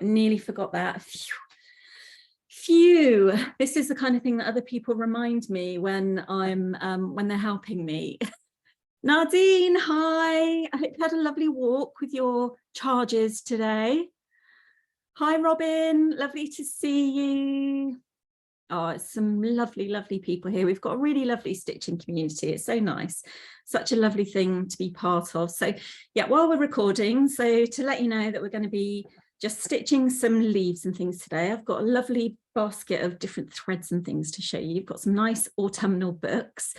nearly forgot that. Phew. This is the kind of thing that other people remind me when when they're helping me. Nadine, hi. I hope you had a lovely walk with your charges today. Hi, Robin. Lovely to see you. Oh, it's some lovely, lovely people here. We've got a really lovely stitching community. It's so nice. Such a lovely thing to be part of. So yeah, while we're recording, so to let you know that we're going to be just stitching some leaves and things today. I've got a lovely basket of different threads and things to show you. You've got some nice autumnal books.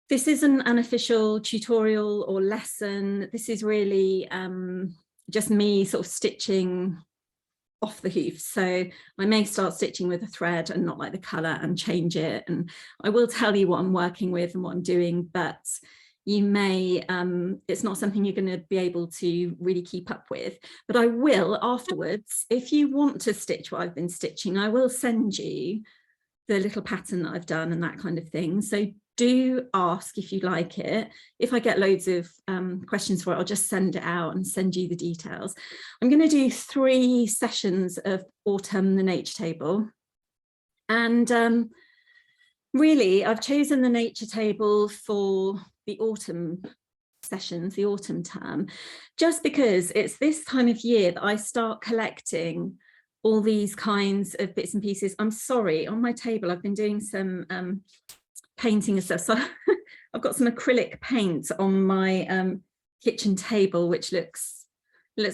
This isn't an official tutorial or lesson. This is really just me sort of stitching off the hoof. So I may start stitching with a thread and not like the colour and change it. And I will tell you what I'm working with and what I'm doing, but you may, it's not something you're going to be able to really keep up with. But I will afterwards, if you want to stitch what I've been stitching, I will send you the little pattern that I've done and that kind of thing. So do ask if you like it. If I get loads of questions for it, I'll just send it out and send you the details. I'm going to do 3 sessions of Autumn the Nature Table. And really, I've chosen the Nature Table for the autumn sessions, the autumn term, just because it's this time of year that I start collecting all these kinds of bits and pieces. I'm sorry, on my table, I've been doing some painting and stuff. So I've got some acrylic paint on my kitchen table, which looks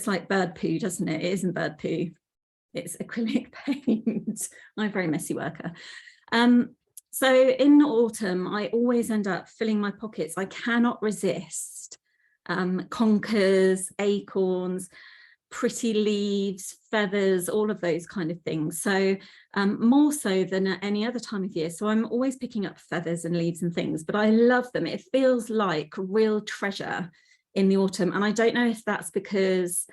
like bird poo, doesn't it? It isn't bird poo, it's acrylic paint. I'm a very messy worker. So in autumn, I always end up filling my pockets. I cannot resist conkers, acorns, pretty leaves, feathers, all of those kind of things. So more so than at any other time of year. So I'm always picking up feathers and leaves and things, but I love them. It feels like real treasure in the autumn. And I don't know if that's because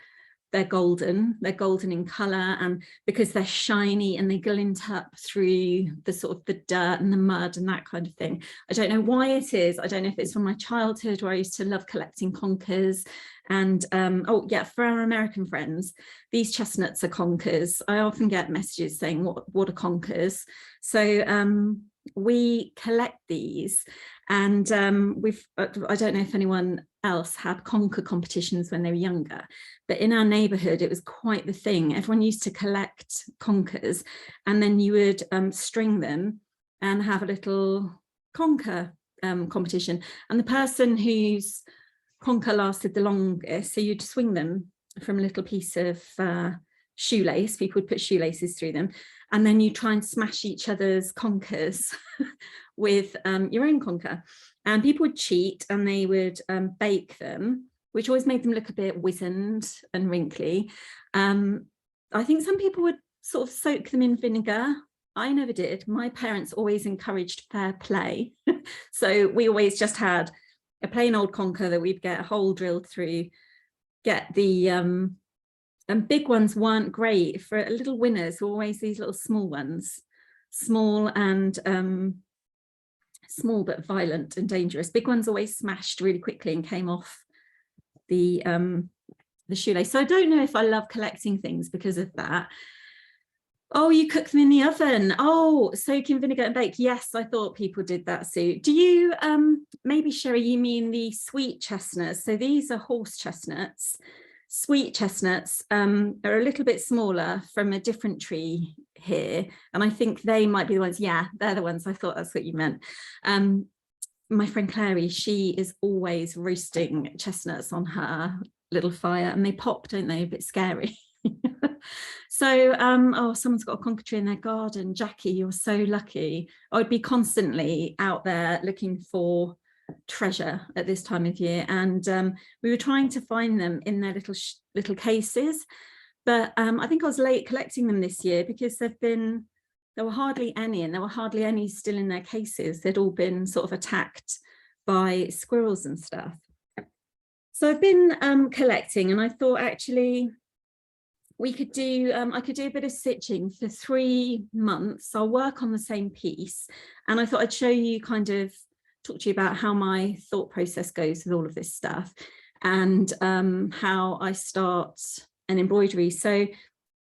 they're golden in colour, and because they're shiny and they glint up through the sort of the dirt and the mud and that kind of thing. I don't know why it is. I don't know if it's from my childhood where I used to love collecting conkers. And oh yeah, for our American friends, these chestnuts are conkers. I often get messages saying what are conkers. So we collect these, and I don't know if anyone else had conker competitions when they were younger, but in our neighborhood it was quite the thing. Everyone used to collect conkers, and then you would string them and have a little conker competition, and the person whose conker lasted the longest, so you'd swing them from a little piece of shoelace. People would put shoelaces through them, and then you try and smash each other's conkers with your own conker. And people would cheat, and they would bake them, which always made them look a bit wizened and wrinkly. I think some people would sort of soak them in vinegar. I never did. My parents always encouraged fair play. So we always just had a plain old conker that we'd get a hole drilled through, get the and big ones weren't great. For little winners were always these little small ones, small and small but violent and dangerous. Big ones always smashed really quickly and came off the shoelace. So I don't know if I love collecting things because of that. Oh, you cook them in the oven. Oh, soak in vinegar and bake. Yes, I thought people did that, Sue. Do you, maybe Sherry, you mean the sweet chestnuts? So these are horse chestnuts. Sweet chestnuts are a little bit smaller, from a different tree here. And I think they might be the ones, yeah, they're the ones. I thought that's what you meant. My friend Clary, she is always roasting chestnuts on her little fire, and they pop, don't they? A bit scary. So oh, someone's got a conker tree in their garden. Jackie, you're so lucky. I'd be constantly out there looking for treasure at this time of year, and we were trying to find them in their little cases, but I think I was late collecting them this year because there were hardly any, and there were hardly any still in their cases. They'd all been sort of attacked by squirrels and stuff. So I've been collecting, and I thought actually we could do, I could do a bit of stitching for 3 months. I'll work on the same piece, and I thought I'd show you, kind of talk to you about how my thought process goes with all of this stuff, and how I start and embroidery. So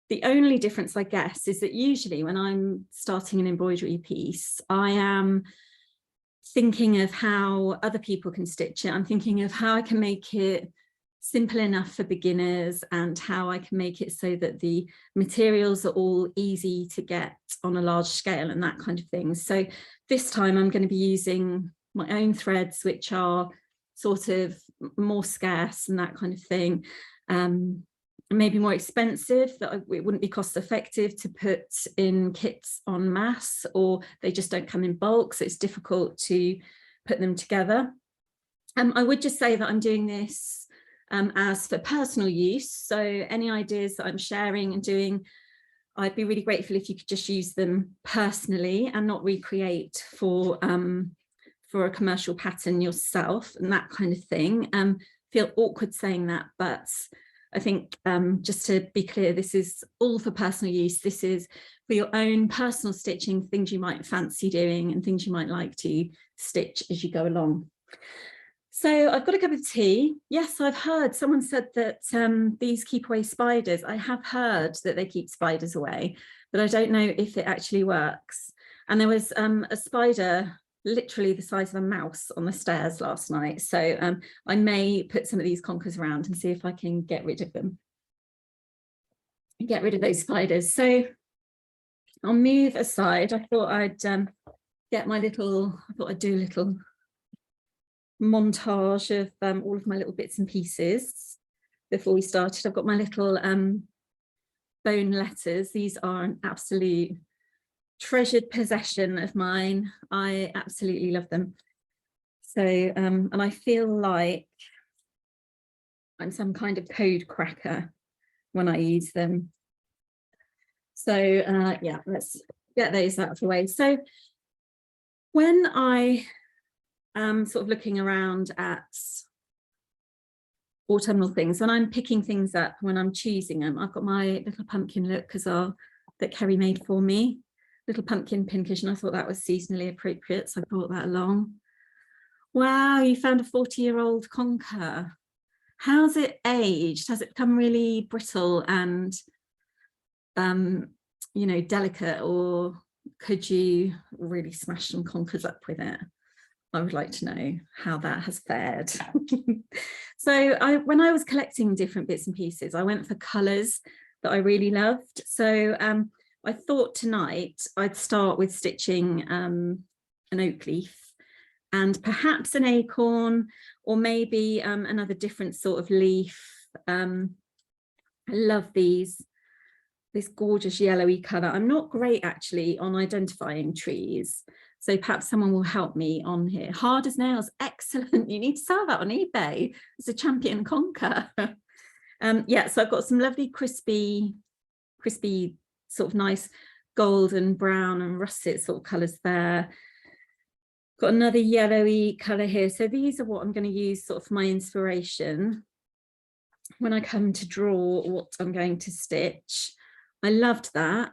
the only difference, I guess, is that usually when I'm starting an embroidery piece, I am thinking of how other people can stitch it. I'm thinking of how I can make it simple enough for beginners and how I can make it so that the materials are all easy to get on a large scale and that kind of thing. So this time I'm going to be using my own threads, which are sort of more scarce and that kind of thing. Maybe more expensive, that it wouldn't be cost effective to put in kits en masse, or they just don't come in bulk, so it's difficult to put them together. I would just say that I'm doing this as for personal use, so any ideas that I'm sharing and doing, I'd be really grateful if you could just use them personally and not recreate for a commercial pattern yourself and that kind of thing. Feel awkward saying that, but I think just to be clear, this is all for personal use. This is for your own personal stitching, things you might fancy doing and things you might like to stitch as you go along. So I've got a cup of tea. Yes, I've heard someone said that these keep away spiders. I have heard that they keep spiders away, but I don't know if it actually works. And there was a spider literally the size of a mouse on the stairs last night. So I may put some of these conkers around and see if I can get rid of them. Get rid of those spiders. So I'll move aside. I thought I'd get my little, I thought I'd do a little montage of all of my little bits and pieces before we started. I've got my little bone letters. These are an absolute treasured possession of mine. I absolutely love them. So and I feel like I'm some kind of code cracker when I use them. So yeah, let's get those out of the way. So when I am sort of looking around at autumnal things, when I'm picking things up, when I'm choosing them, I've got my little pumpkin look that Kerry made for me. Little pumpkin pincushion. I thought that was seasonally appropriate, so I brought that along. Wow, you found a 40-year-old conker. How's it aged? Has it become really brittle and you know, delicate, or could you really smash some conkers up with it? I would like to know how that has fared. So when I was collecting different bits and pieces, I went for colours that I really loved. So I thought tonight I'd start with stitching an oak leaf and perhaps an acorn, or maybe another different sort of leaf. I love this gorgeous yellowy colour. I'm not great actually on identifying trees, so perhaps someone will help me on here. Hard as nails, excellent. You need to sell that on eBay. It's a champion conker. Yeah, so I've got some lovely crispy sort of nice golden brown and russet sort of colours there. Got another yellowy colour here. So these are what I'm going to use sort of for my inspiration when I come to draw what I'm going to stitch. I loved that.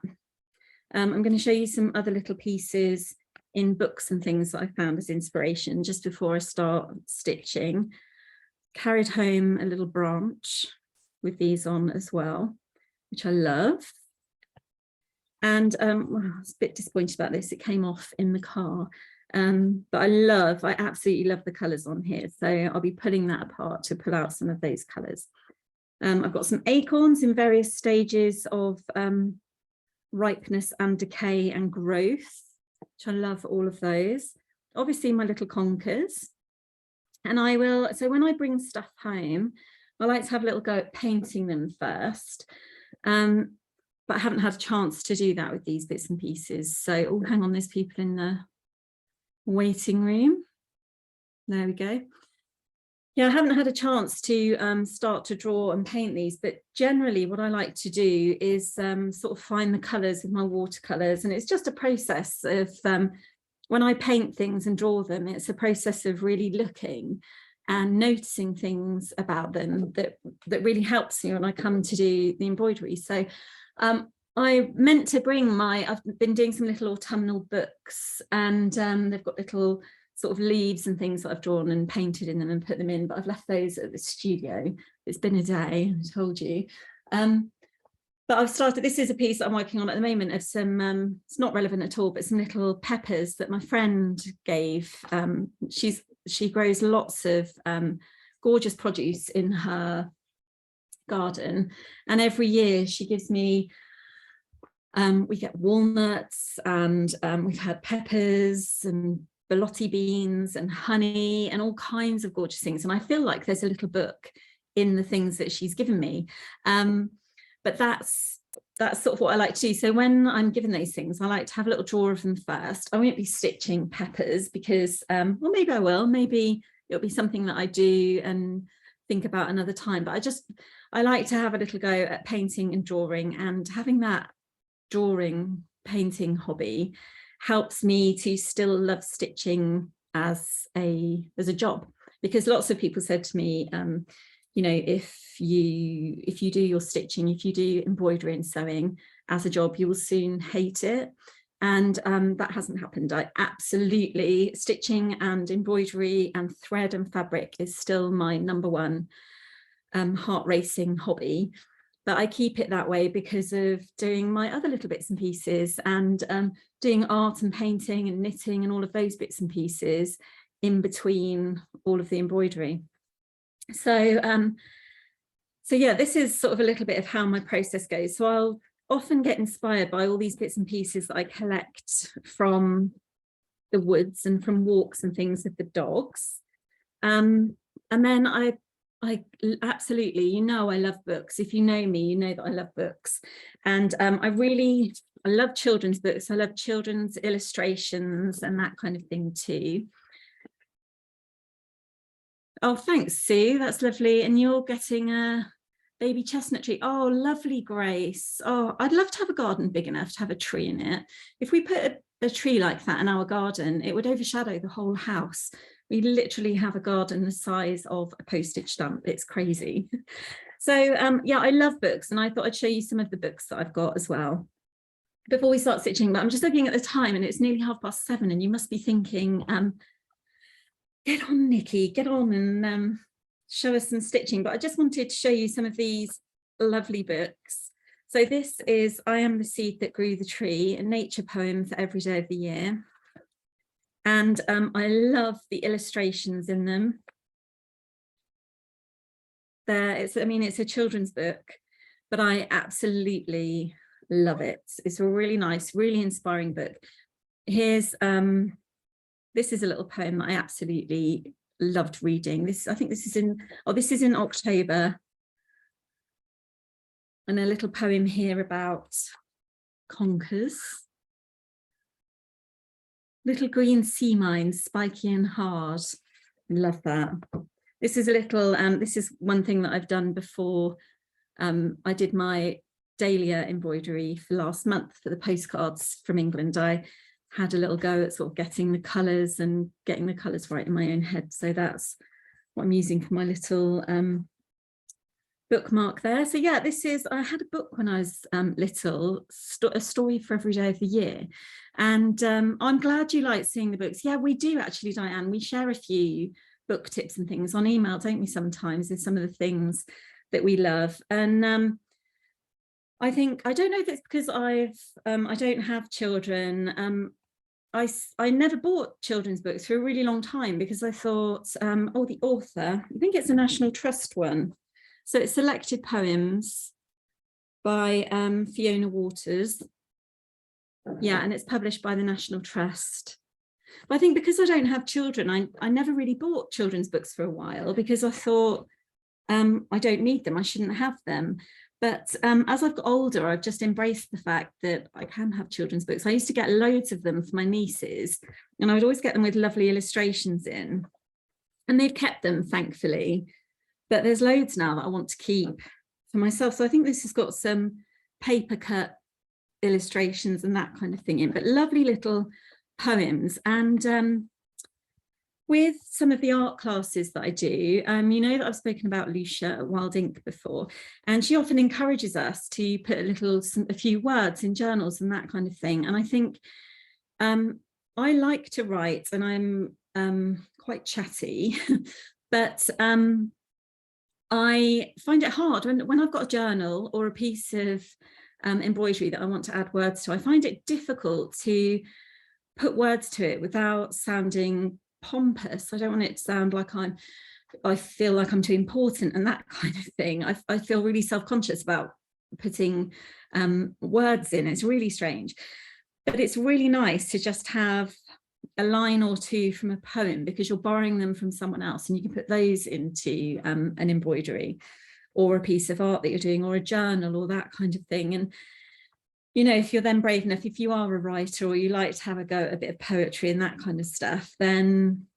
I'm going to show you some other little pieces in books and things that I found as inspiration just before I start stitching. Carried home a little branch with these on as well, which I love. And well, I was a bit disappointed about this. It came off in the car. But I absolutely love the colours on here. So I'll be pulling that apart to pull out some of those colours. I've got some acorns in various stages of ripeness and decay and growth, which I love all of those. Obviously my little conkers. And so when I bring stuff home, I like to have a little go at painting them first. But I haven't had a chance to do that with these bits and pieces. So, oh, hang on, there's people in the waiting room. There we go. Yeah, I haven't had a chance to start to draw and paint these, but generally what I like to do is sort of find the colours with my watercolours, and it's just a process of when I paint things and draw them, it's a process of really looking and noticing things about them that really helps me when I come to do the embroidery. So I meant to bring I've been doing some little autumnal books, and they've got little sort of leaves and things that I've drawn and painted in them and put them in, but I've left those at the studio. It's been a day, I told you. But I've started, this is a piece that I'm working on at the moment of some, it's not relevant at all, but some little peppers that my friend gave. She grows lots of gorgeous produce in her garden, and every year she gives me, we get walnuts, and we've had peppers and borlotti beans and honey and all kinds of gorgeous things. And I feel like there's a little book in the things that she's given me. But that's sort of what I like to do. So when I'm given those things, I like to have a little drawer of them first. I won't be stitching peppers because, well, maybe I will, maybe it'll be something that I do and think about another time. But I like to have a little go at painting and drawing, and having that drawing, painting hobby helps me to still love stitching as a job. Because lots of people said to me, you know, if you do your stitching, if you do embroidery and sewing as a job, you will soon hate it. And that hasn't happened. I absolutely, stitching and embroidery and thread and fabric is still my #1 heart racing hobby. But I keep it that way because of doing my other little bits and pieces, and doing art and painting and knitting and all of those bits and pieces in between all of the embroidery. So yeah, this is sort of a little bit of how my process goes. So I'll often get inspired by all these bits and pieces that I collect from the woods and from walks and things with the dogs. And then I absolutely, you know, I love books. If you know me, you know that I love books. And I love children's books. I love children's illustrations and that kind of thing too. Oh, thanks, Sue. That's lovely. And you're getting a baby chestnut tree. Oh, lovely, Grace. Oh, I'd love to have a garden big enough to have a tree in it. If we put a tree like that in our garden, it would overshadow the whole house. We literally have a garden the size of a postage stamp. It's crazy. So yeah, I love books, and I thought I'd show you some of the books that I've got as well before we start stitching. But I'm just looking at the time, and it's nearly 7:30, and you must be thinking, get on, Nikki, get on and show us some stitching. But I just wanted to show you some of these lovely books. So this is I Am the Seed That Grew the Tree, a nature poem for every day of the year. And I love the illustrations in them. It's a children's book, but I absolutely love it. It's a really nice, really inspiring book. Here's this is a little poem that I absolutely loved reading. I think this is in October. And a little poem here about conkers. Little green sea mines, spiky and hard. I love that. This is a little, this is one thing that I've done before. I did my dahlia embroidery for last month for the postcards from England. I had a little go at sort of getting the colours and getting the colours right in my own head. So that's what I'm using for my little bookmark there. So yeah, I had a book when I was little, a story for every day of the year. And I'm glad you like seeing the books. Yeah, we do actually, Diane. We share a few book tips and things on email, don't we, sometimes, with some of the things that we love. And I think, I don't know if it's because I don't have children. I never bought children's books for a really long time because I thought, oh, the author, I think it's a National Trust one. So it's selected poems by Fiona Waters. Yeah, and it's published by the National Trust. But I think because I don't have children, I never really bought children's books for a while because I thought I don't need them, I shouldn't have them. But as I've got older, I've just embraced the fact that I can have children's books. I used to get loads of them for my nieces, and I would always get them with lovely illustrations in. And they've kept them, thankfully. But there's loads now that I want to keep for myself. So I think this has got some paper cut illustrations and that kind of thing in, but lovely little poems. And with some of the art classes that I do, you know that I've spoken about Lucia at Wild Ink before, and she often encourages us to put a few words in journals and that kind of thing. And I think I like to write, and I'm quite chatty, but I find it hard when I've got a journal or a piece of embroidery that I want to add words to. I find it difficult to put words to it without sounding pompous. I don't want it to sound like I feel like I'm too important and that kind of thing. I feel really self-conscious about putting words in. It's really strange, but it's really nice to just have a line or two from a poem, because you're borrowing them from someone else and you can put those into an embroidery or a piece of art that you're doing, or a journal, or that kind of thing. And you know, if you're then brave enough, if you are a writer or you like to have a go at a bit of poetry and that kind of stuff, then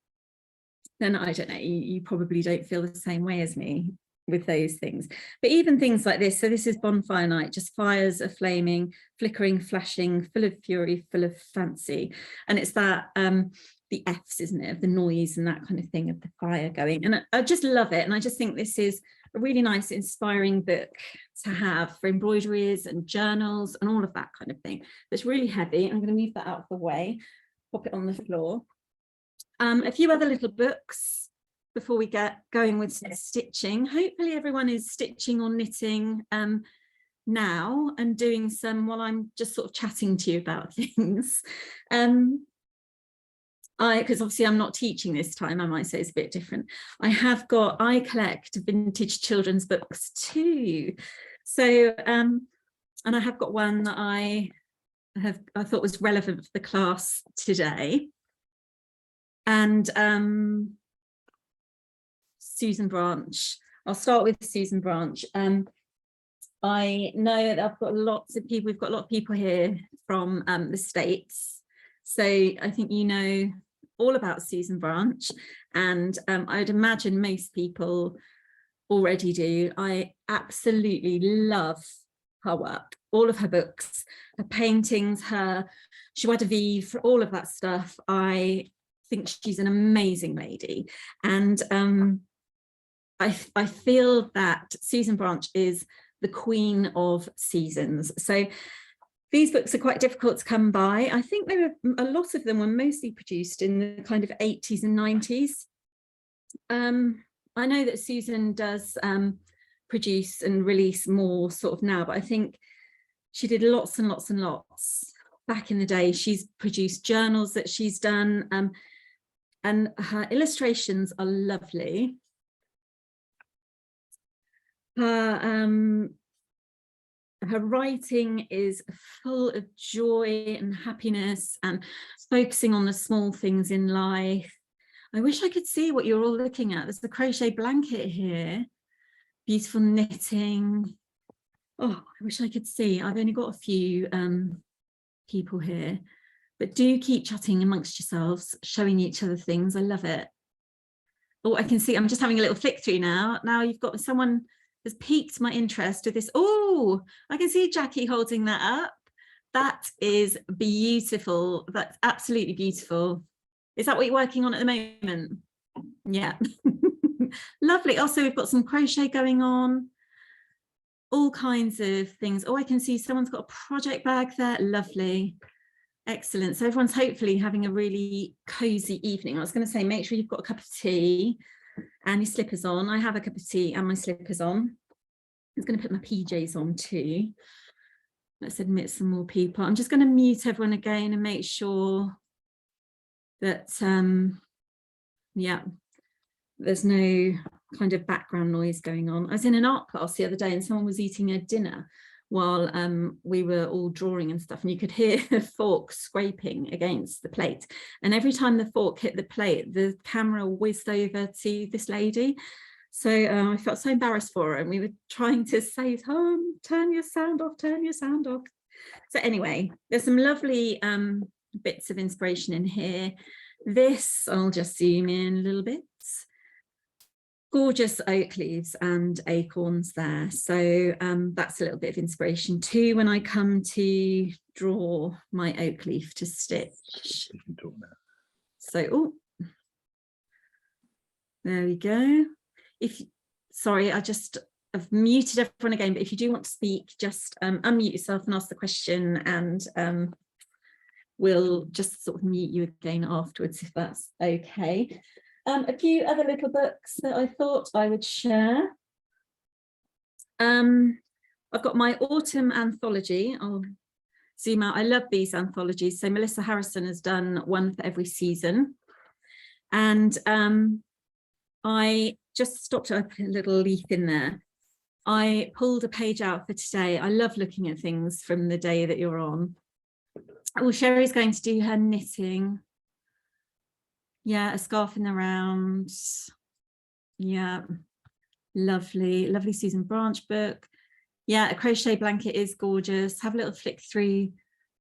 I don't know, you probably don't feel the same way as me with those things. But even things like this, so this is bonfire night, just fires are flaming, flickering, flashing, full of fury, full of fancy. And it's that the F's, isn't it, of the noise and that kind of thing of the fire going. And I just love it. And I just think this is a really nice, inspiring book to have for embroideries and journals and all of that kind of thing. It's really heavy. I'm going to move that out of the way, pop it on the floor. A few other little books before we get going with stitching. Hopefully everyone is stitching or knitting now and doing some while I'm just sort of chatting to you about things. Because obviously I'm not teaching this time, I might say it's a bit different. I collect vintage children's books too. So, and I have got one that I thought was relevant for the class today. And Susan Branch, I'll start with Susan Branch. I know that I've got lots of people, we've got a lot of people here from the States. So I think you know all about Susan Branch, and I'd imagine most people already do. I absolutely love her work, all of her books, her paintings, her joie de vivre, all of that stuff. I think she's an amazing lady, and I feel that Susan Branch is the queen of seasons. So these books are quite difficult to come by. I think a lot of them were mostly produced in the kind of 80s and 90s. I know that Susan does produce and release more sort of now, but I think she did lots and lots and lots back in the day. She's produced journals that she's done, and her illustrations are lovely. Her writing is full of joy and happiness and focusing on the small things in life. I wish I could see what you're all looking at. There's the crochet blanket here, beautiful knitting. Oh, I wish I could see. I've only got a few people here, but do keep chatting amongst yourselves, showing each other things. I love it. Oh, I can see, I'm just having a little flick through now. Now you've got someone has piqued my interest with this. Oh, I can see Jackie holding that up. That is beautiful. That's absolutely beautiful. Is that what you're working on at the moment? Yeah. Lovely. Also, we've got some crochet going on. All kinds of things. Oh, I can see someone's got a project bag there. Lovely. Excellent. So everyone's hopefully having a really cozy evening. I was going to say, make sure you've got a cup of tea and your slippers on. I have a cup of tea and my slippers on. I'm going to put my PJs on too. Let's admit some more people. I'm just going to mute everyone again and make sure that, yeah, there's no kind of background noise going on. I was in an art class the other day and someone was eating a dinner while we were all drawing and stuff, and you could hear the fork scraping against the plate. And every time the fork hit the plate, the camera whizzed over to this lady. So I felt so embarrassed for her, and we were trying to say, oh, turn your sound off, turn your sound off. So anyway, there's some lovely bits of inspiration in here. This, I'll just zoom in a little bit. Gorgeous oak leaves and acorns there. So that's a little bit of inspiration too when I come to draw my oak leaf to stitch. So, oh, there we go. Sorry, I've muted everyone again, but if you do want to speak, just unmute yourself and ask the question, and we'll just sort of mute you again afterwards if that's okay. A few other little books that I thought I would share. I've got my autumn anthology. I'll zoom out. I love these anthologies. So Melissa Harrison has done one for every season. And I just stopped, I put a little leaf in there. I pulled a page out for today. I love looking at things from the day that you're on. Oh, Sherry's going to do her knitting. Yeah, a scarf in the round. Yeah, lovely, lovely Susan Branch book. Yeah, a crochet blanket is gorgeous. Have a little flick through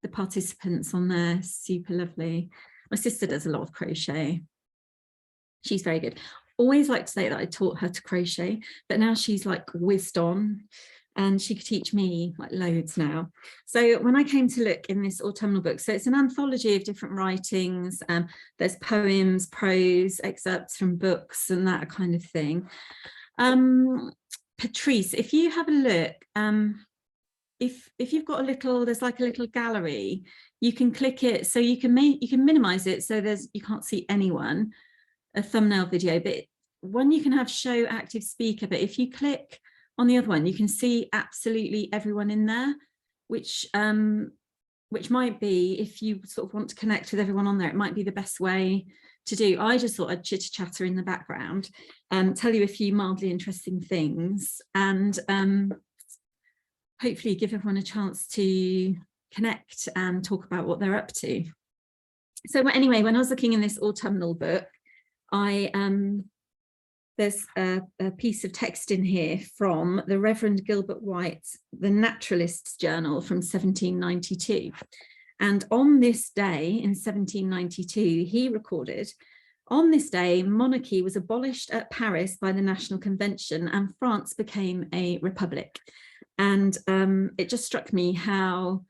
the participants on there. Super lovely. My sister does a lot of crochet. She's very good. Always like to say that I taught her to crochet, but now she's like whizzed on and she could teach me like loads now. So when I came to look in this autumnal book, so it's an anthology of different writings. There's poems, prose, excerpts from books and that kind of thing. Patrice, if you have a look, if you've got a little, there's like a little gallery, you can click it, so you can minimize it so you can't see anyone, a thumbnail video, but one you can have show active speaker, but if you click on the other one, you can see absolutely everyone in there, which might be, if you sort of want to connect with everyone on there, it might be the best way to do. I just thought I'd chitter chatter in the background, tell you a few mildly interesting things, and hopefully give everyone a chance to connect and talk about what they're up to. So anyway, when I was looking in this autumnal book, there's a piece of text in here from the Reverend Gilbert White's The Naturalist's Journal from 1792. And on this day in 1792, he recorded, on this day, monarchy was abolished at Paris by the National Convention and France became a republic. And it just struck me how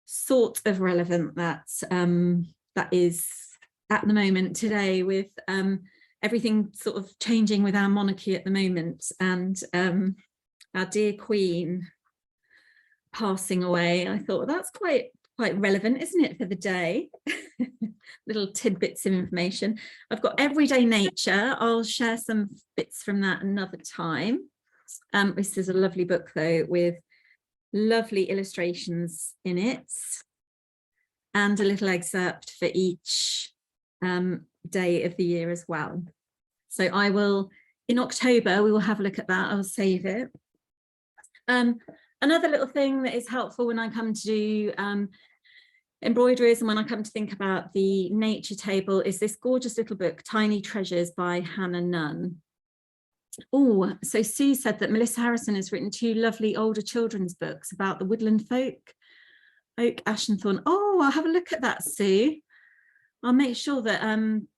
sort of relevant that is at the moment today, with everything sort of changing with our monarchy at the moment, and our dear Queen passing away. I thought, well, that's quite relevant, isn't it, for the day? Little tidbits of information. I've got Everyday Nature. I'll share some bits from that another time. This is a lovely book though, with lovely illustrations in it, and a little excerpt for each day of the year as well. So I will, in October, we will have a look at that. I'll save it. Another little thing that is helpful when I come to do embroideries and when I come to think about the nature table is this gorgeous little book, Tiny Treasures by Hannah Nunn. Oh, so Sue said that Melissa Harrison has written 2 lovely older children's books about the woodland folk, oak, ash and thorn. Oh, I'll have a look at that, Sue. I'll make sure that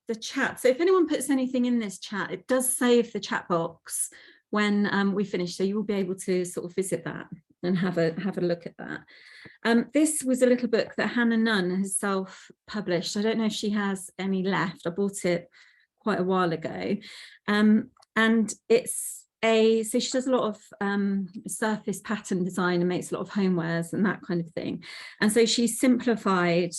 the chat, so if anyone puts anything in this chat, it does save the chat box when we finish, so you will be able to sort of visit that and have a look at that. This was a little book that Hannah Nunn has self-published. I don't know if she has any left. I bought it quite a while ago. And it's so she does a lot of surface pattern design and makes a lot of homewares and that kind of thing. And so she's simplified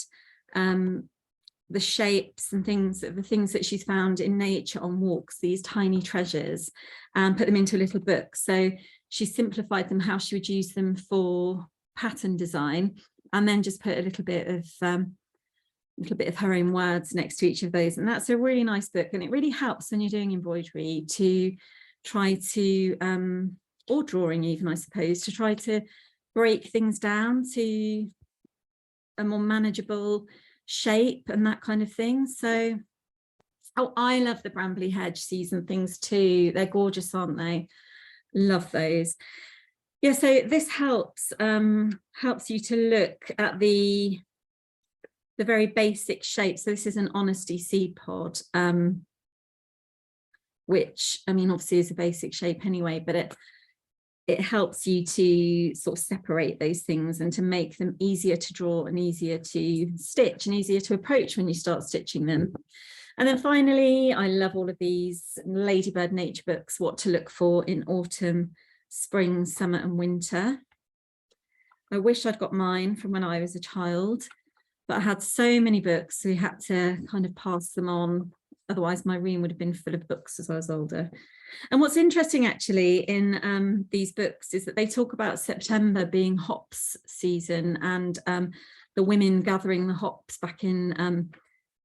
the shapes and things, the things that she's found in nature on walks, these tiny treasures, and put them into a little book. So she simplified them, how she would use them for pattern design, and then just put a little bit of her own words next to each of those. And that's a really nice book, and it really helps when you're doing embroidery to try to, or drawing even, I suppose, to try to break things down to a more manageable shape and that kind of thing. So, oh, I love the Brambley Hedge season things too. They're gorgeous, aren't they? Love those. Yeah, so this helps you to look at the very basic shape. So this is an Honesty seed pod, which, I mean, obviously is a basic shape anyway, but it helps you to sort of separate those things and to make them easier to draw and easier to stitch and easier to approach when you start stitching them. And then finally, I love all of these Ladybird nature books, what to look for in autumn, spring, summer and winter. I wish I'd got mine from when I was a child, but I had so many books, we had to kind of pass them on otherwise my room would have been full of books as I was older. And what's interesting actually in these books is that they talk about September being hops season, and the women gathering the hops back in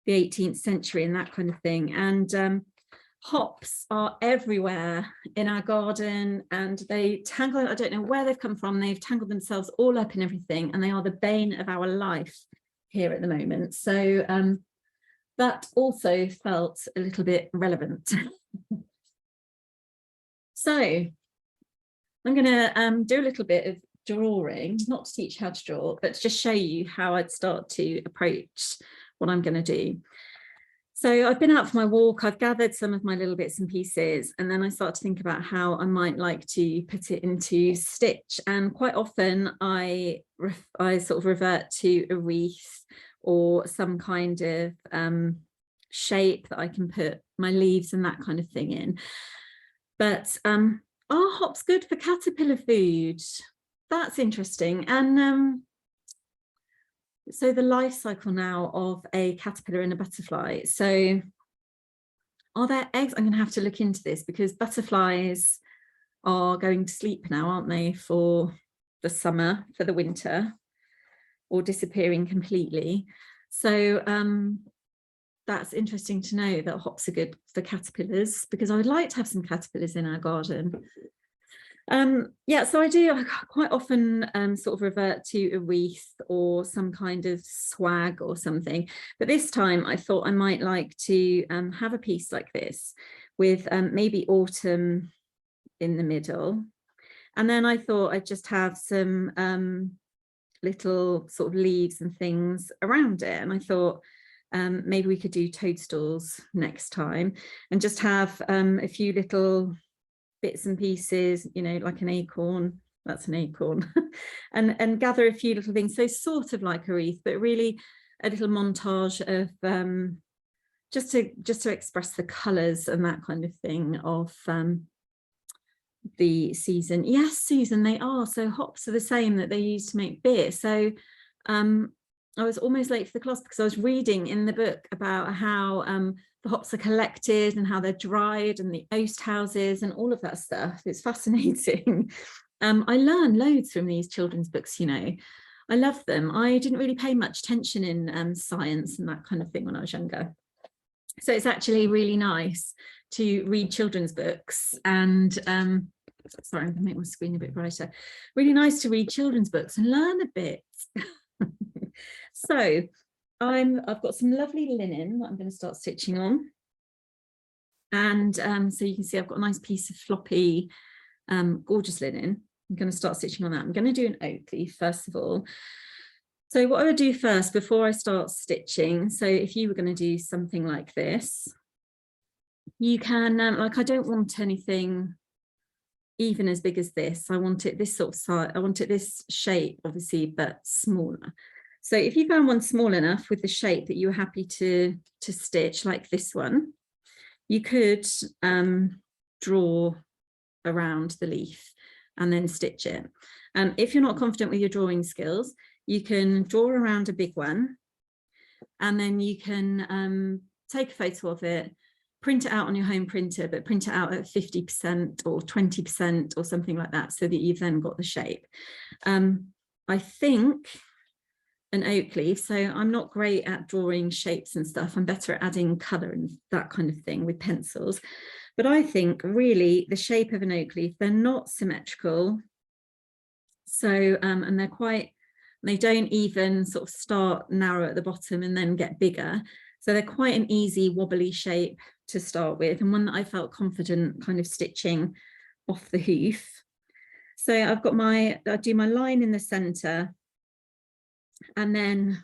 the 18th century and that kind of thing. And hops are everywhere in our garden, and they tangle, I don't know where they've come from, they've tangled themselves all up in everything, and they are the bane of our life here at the moment. So that also felt a little bit relevant. So I'm going to do a little bit of drawing, not to teach how to draw, but to just show you how I'd start to approach what I'm going to do. So I've been out for my walk, I've gathered some of my little bits and pieces, and then I start to think about how I might like to put it into stitch. And quite often I sort of revert to a wreath or some kind of shape that I can put my leaves and that kind of thing in. But are hops good for caterpillar food? That's interesting. And so the life cycle now of a caterpillar and a butterfly. So are there eggs? I'm going to have to look into this, because butterflies are going to sleep now, aren't they, for the summer, for the winter, or disappearing completely. So that's interesting to know that hops are good for caterpillars, because I would like to have some caterpillars in our garden. Yeah, so I quite often sort of revert to a wreath or some kind of swag or something. But this time I thought I might like to have a piece like this with maybe autumn in the middle. And then I thought I'd just have some little sort of leaves and things around it. And I thought maybe we could do toadstools next time, and just have a few little bits and pieces, you know, like an acorn, that's an acorn, and gather a few little things. So sort of like a wreath, but really a little montage of just to express the colours and that kind of thing of the season. Yes, Susan, they are. So hops are the same that they use to make beer. So I was almost late for the class because I was reading in the book about how the hops are collected and how they're dried, and the oast houses and all of that stuff. It's fascinating. I learn loads from these children's books, you know. I love them. I didn't really pay much attention in science and that kind of thing when I was younger. So it's actually really nice to read children's books, and sorry, I'm going to make my screen a bit brighter. Really nice to read children's books and learn a bit. So I've got some lovely linen that I'm going to start stitching on, and so you can see I've got a nice piece of floppy gorgeous linen. I'm going to start stitching on that. I'm going to do an oak leaf first of all. So what I would do first before I start stitching, so if you were going to do something like this, you can like, I don't want anything even as big as this. I want it this sort of size, I want it this shape obviously, but smaller. So if you found one small enough with the shape that you were happy to stitch, like this one, you could draw around the leaf and then stitch it. If you're not confident with your drawing skills, you can draw around a big one, and then you can take a photo of it, print it out on your home printer, but print it out at 50% or 20% or something like that, so that you've then got the shape. I think an oak leaf, so I'm not great at drawing shapes and stuff, I'm better at adding colour and that kind of thing with pencils, but I think really the shape of an oak leaf, they're not symmetrical, so and they're quite, they don't even sort of start narrow at the bottom and then get bigger, so they're quite an easy wobbly shape to start with, and one that I felt confident kind of stitching off the hoof. So I've got I do my line in the centre, and then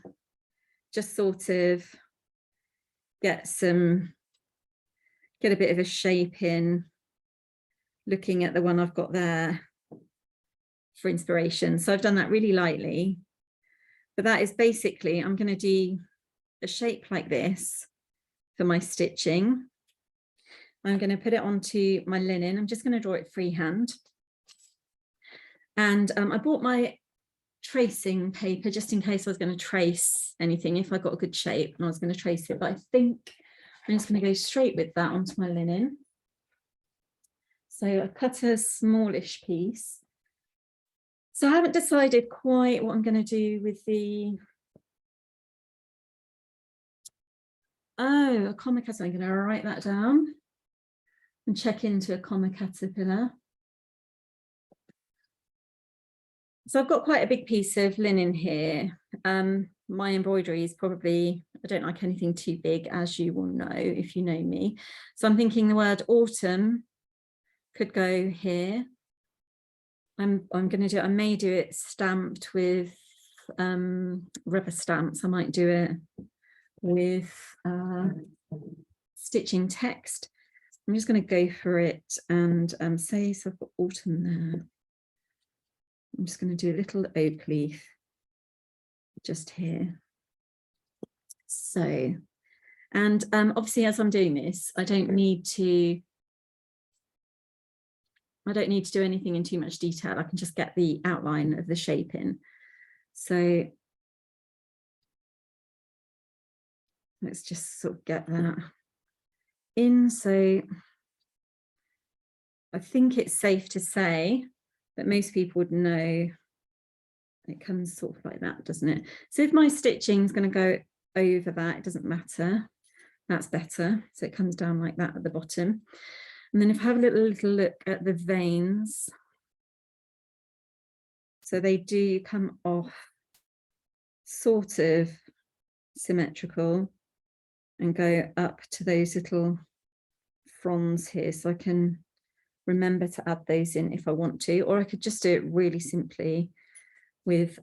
just sort of get a bit of a shape in, looking at the one I've got there for inspiration. So I've done that really lightly, but that is basically, I'm going to do a shape like this for my stitching. I'm going to put it onto my linen. I'm just going to draw it freehand. And I bought my tracing paper just in case I was going to trace anything, if I got a good shape and I was going to trace it, but I think I'm just going to go straight with that onto my linen. So I cut a smallish piece. So I haven't decided quite what I'm going to do with the, a comma caterpillar. I'm going to write that down and check into a comma caterpillar. So I've got quite a big piece of linen here. My embroidery is probably, I don't like anything too big, as you will know if you know me. So I'm thinking the word autumn could go here. I'm going to do, I may do it stamped with rubber stamps. I might do it with stitching text. I'm just going to go for it and say, so I've got autumn there. I'm just going to do a little oak leaf just here. So, and obviously as I'm doing this, I don't need to do anything in too much detail. I can just get the outline of the shape in. So let's just sort of get that in. So I think it's safe to say that most people would know it comes sort of like that, doesn't it? So if my stitching is going to go over that, it doesn't matter. That's better. So it comes down like that at the bottom. And then if I have a little look at the veins, so they do come off sort of symmetrical and go up to those little fronds here. So I can remember to add those in if I want to, or I could just do it really simply with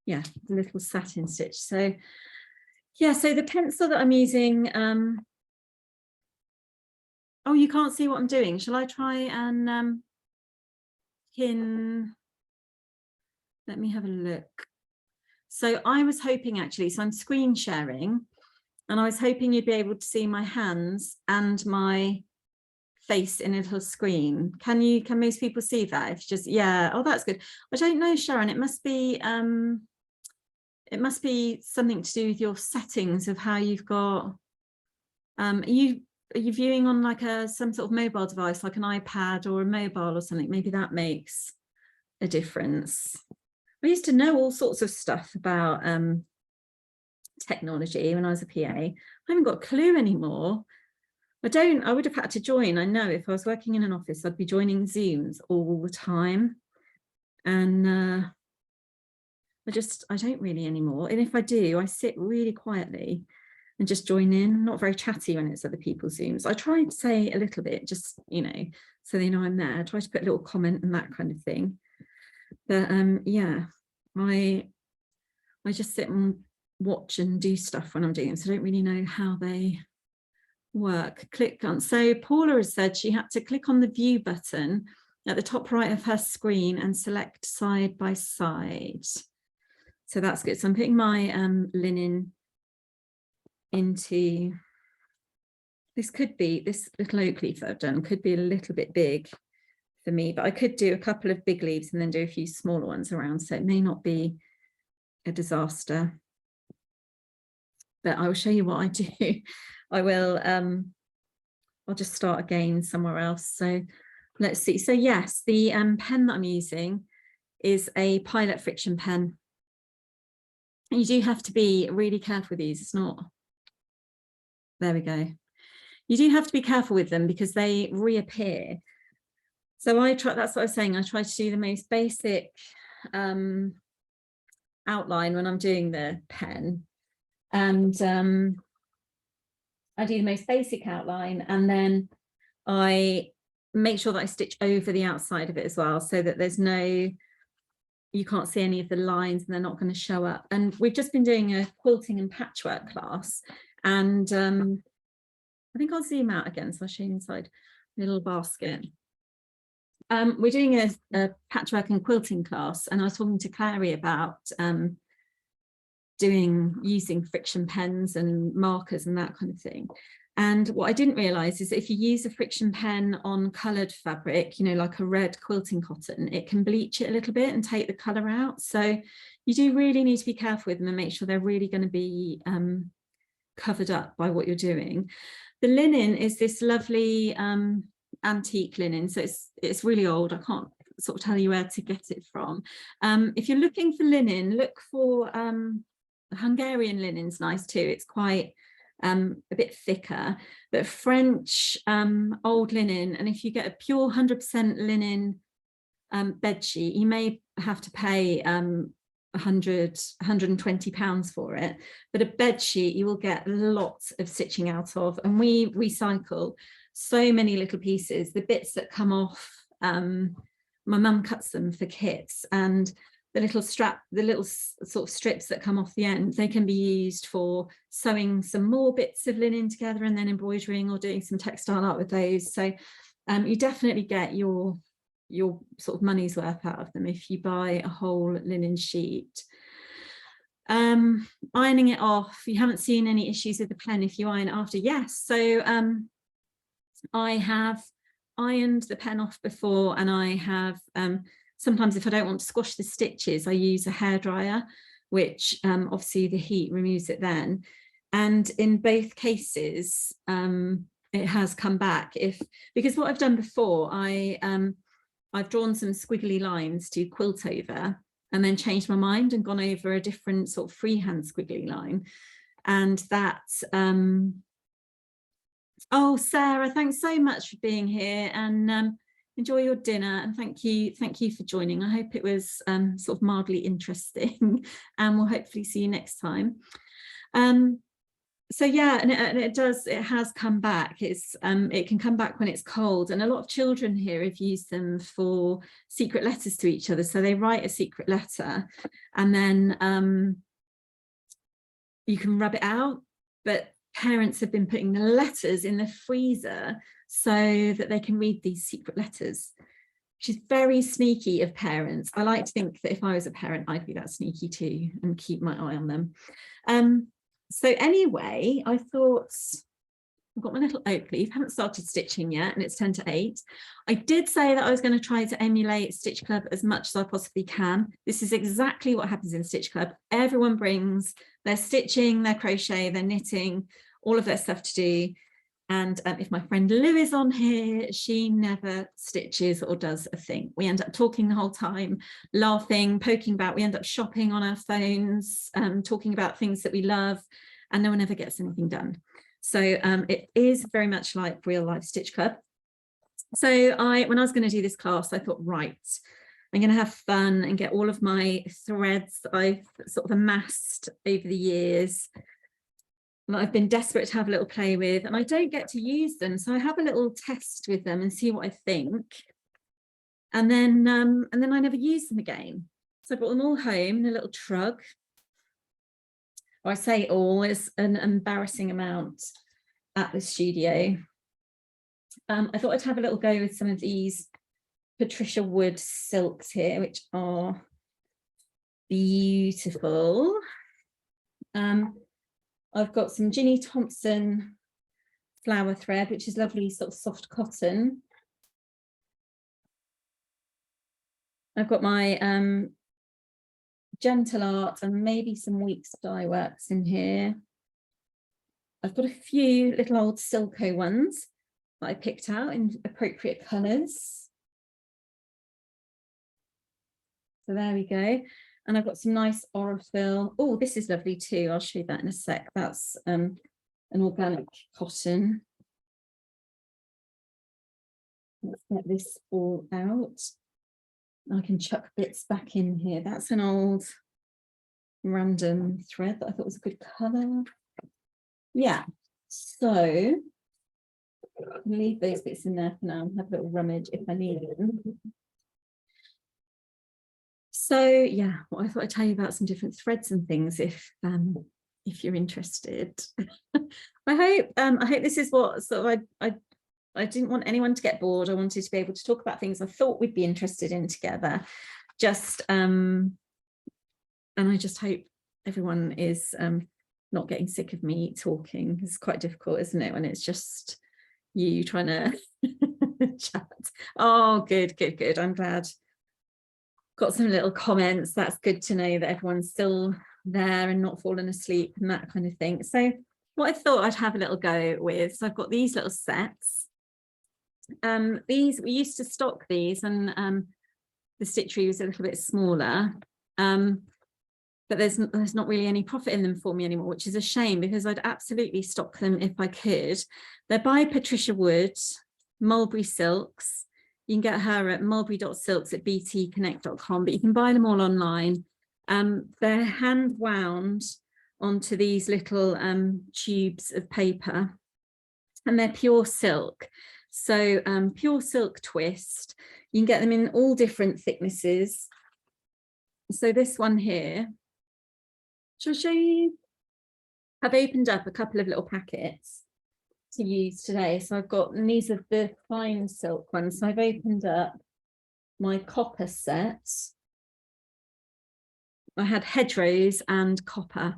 yeah, the little satin stitch. So yeah, so the pencil that I'm using, oh, you can't see what I'm doing. Shall I try and pin? Let me have a look. So I was hoping actually, so I'm screen sharing, and I was hoping you'd be able to see my hands and my face in a little screen. Can most people see that? If just, yeah, oh, that's good. I don't know, Sharon, it must be something to do with your settings of how you've got, are you viewing on like some sort of mobile device, like an iPad or a mobile or something? Maybe that makes a difference. I used to know all sorts of stuff about technology when I was a PA. I haven't got a clue anymore. I would have had to join. I know if I was working in an office, I'd be joining Zooms all the time. And I don't really anymore. And if I do, I sit really quietly and just join in. I'm not very chatty when it's other people's Zooms. I try to say a little bit, just, you know, so they know I'm there. I try to put a little comment and that kind of thing. But yeah, I just sit and watch and do stuff when I'm doing it. So I don't really know how they work. Click on. So Paula has said she had to click on the view button at the top right of her screen and select side by side. So that's good. So I'm putting my linen into, this little oak leaf that I've done could be a little bit big for me, but I could do a couple of big leaves and then do a few smaller ones around. So it may not be a disaster, but I will show you what I do. I will, I'll just start again somewhere else. So let's see. So yes, the pen that I'm using is a Pilot friction pen. And you do have to be really careful with these. It's not, there we go. You do have to be careful with them because they reappear. So that's what I was saying. I try to do the most basic outline when I'm doing the pen. And I do the most basic outline, and then I make sure that I stitch over the outside of it as well, so that there's no, you can't see any of the lines and they're not going to show up. And we've just been doing a quilting and patchwork class, and I think I'll zoom out again so I'll show you inside a little basket. We're doing a patchwork and quilting class, and I was talking to Clary about using friction pens and markers and that kind of thing. And what I didn't realize is if you use a friction pen on colored fabric, you know, like a red quilting cotton, it can bleach it a little bit and take the color out. So you do really need to be careful with them and make sure they're really going to be covered up by what you're doing. The linen is this lovely antique linen, so it's really old. I can't sort of tell you where to get it from. If you're looking for linen, look for Hungarian linen's nice too. It's quite a bit thicker, but French old linen, and if you get a pure 100% linen bed sheet, you may have to pay £120 for it, but a bed sheet you will get lots of stitching out of, and we recycle so many little pieces. The bits that come off, my mum cuts them for kits, and the little strap, the little sort of strips that come off the end, they can be used for sewing some more bits of linen together and then embroidering or doing some textile art with those. So you definitely get your sort of money's worth out of them if you buy a whole linen sheet. Ironing it off, you haven't seen any issues with the pen if you iron it after. Yes, so I have ironed the pen off before, and I have sometimes, if I don't want to squash the stitches, I use a hairdryer, which obviously the heat removes it then. And in both cases, it has come back. Because what I've done before, I've drawn some squiggly lines to quilt over, and then changed my mind and gone over a different sort of freehand squiggly line. And that, oh, Sarah, thanks so much for being here, and enjoy your dinner, and thank you for joining. I hope it was sort of mildly interesting, and we'll hopefully see you next time. So yeah, and it has come back. It can come back when it's cold, and a lot of children here have used them for secret letters to each other. So they write a secret letter, and then you can rub it out, but parents have been putting the letters in the freezer so that they can read these secret letters, which is very sneaky of parents. I like to think that if I was a parent, I'd be that sneaky too and keep my eye on them. So anyway, I thought, I've got my little oak leaf, haven't started stitching yet, and it's 10 to 8. I did say that I was going to try to emulate Stitch Club as much as I possibly can. This is exactly what happens in Stitch Club. Everyone brings their stitching, their crochet, their knitting, all of their stuff to do. And if my friend Lou is on here, she never stitches or does a thing. We end up talking the whole time, laughing, poking about. We end up shopping on our phones, talking about things that we love, and no one ever gets anything done. So it is very much like real life Stitch Club. So when I was going to do this class, I thought, right, I'm going to have fun and get all of my threads that I've sort of amassed over the years, that I've been desperate to have a little play with, and I don't get to use them, so I have a little test with them and see what I think, and then I never use them again. So I brought them all home in a little trug. Or I say all, it's an embarrassing amount at the studio. I thought I'd have a little go with some of these Patricia Wood silks here, which are beautiful. I've got some Ginny Thompson flower thread, which is lovely sort of soft cotton. I've got my Gentle Art and maybe some Weeks Dye Works in here. I've got a few little old Silco ones that I picked out in appropriate colours. So there we go. And I've got some nice Aurifil. Oh, this is lovely too. I'll show you that in a sec. That's an organic cotton. Let's get this all out. I can chuck bits back in here. That's an old random thread that I thought was a good colour. Yeah, so I'll leave those bits in there for now and have a little rummage if I need them. So yeah, well, I thought I'd tell you about some different threads and things if you're interested. I hope this is what sort of I didn't want anyone to get bored. I wanted to be able to talk about things I thought we'd be interested in together. And I just hope everyone is not getting sick of me talking. It's quite difficult, isn't it, when it's just you trying to chat. Oh, good. I'm glad. Got some little comments. That's good to know that everyone's still there and not fallen asleep and that kind of thing. So what I thought I'd have a little go with, so I've got these little sets. These, we used to stock these, and the Stitchery was a little bit smaller, but there's not really any profit in them for me anymore, which is a shame, because I'd absolutely stock them if I could. They're by Patricia Wood, Mulberry Silks. You can get her at mulberry.silks@btconnect.com, but you can buy them all online. They're hand wound onto these little tubes of paper, and they're pure silk. So pure silk twist. You can get them in all different thicknesses. So this one here, shall I show you? I've opened up a couple of little packets to use today. So I've got, and these are the fine silk ones. So I've opened up my copper set. I had hedgerows and copper.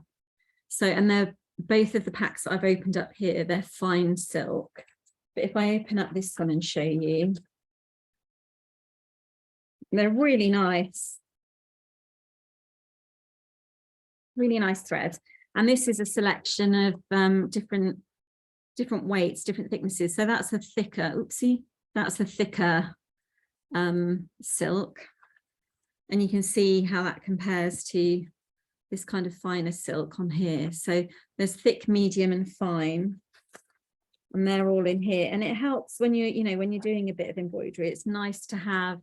So, and they're both of the packs that I've opened up here, they're fine silk. But if I open up this one and show you, they're really nice. Really nice thread. And this is a selection of different weights, different thicknesses. So that's a thicker, oopsie, that's a thicker silk. And you can see how that compares to this kind of finer silk on here. So there's thick, medium and fine, and they're all in here. And it helps when when you're doing a bit of embroidery, it's nice to have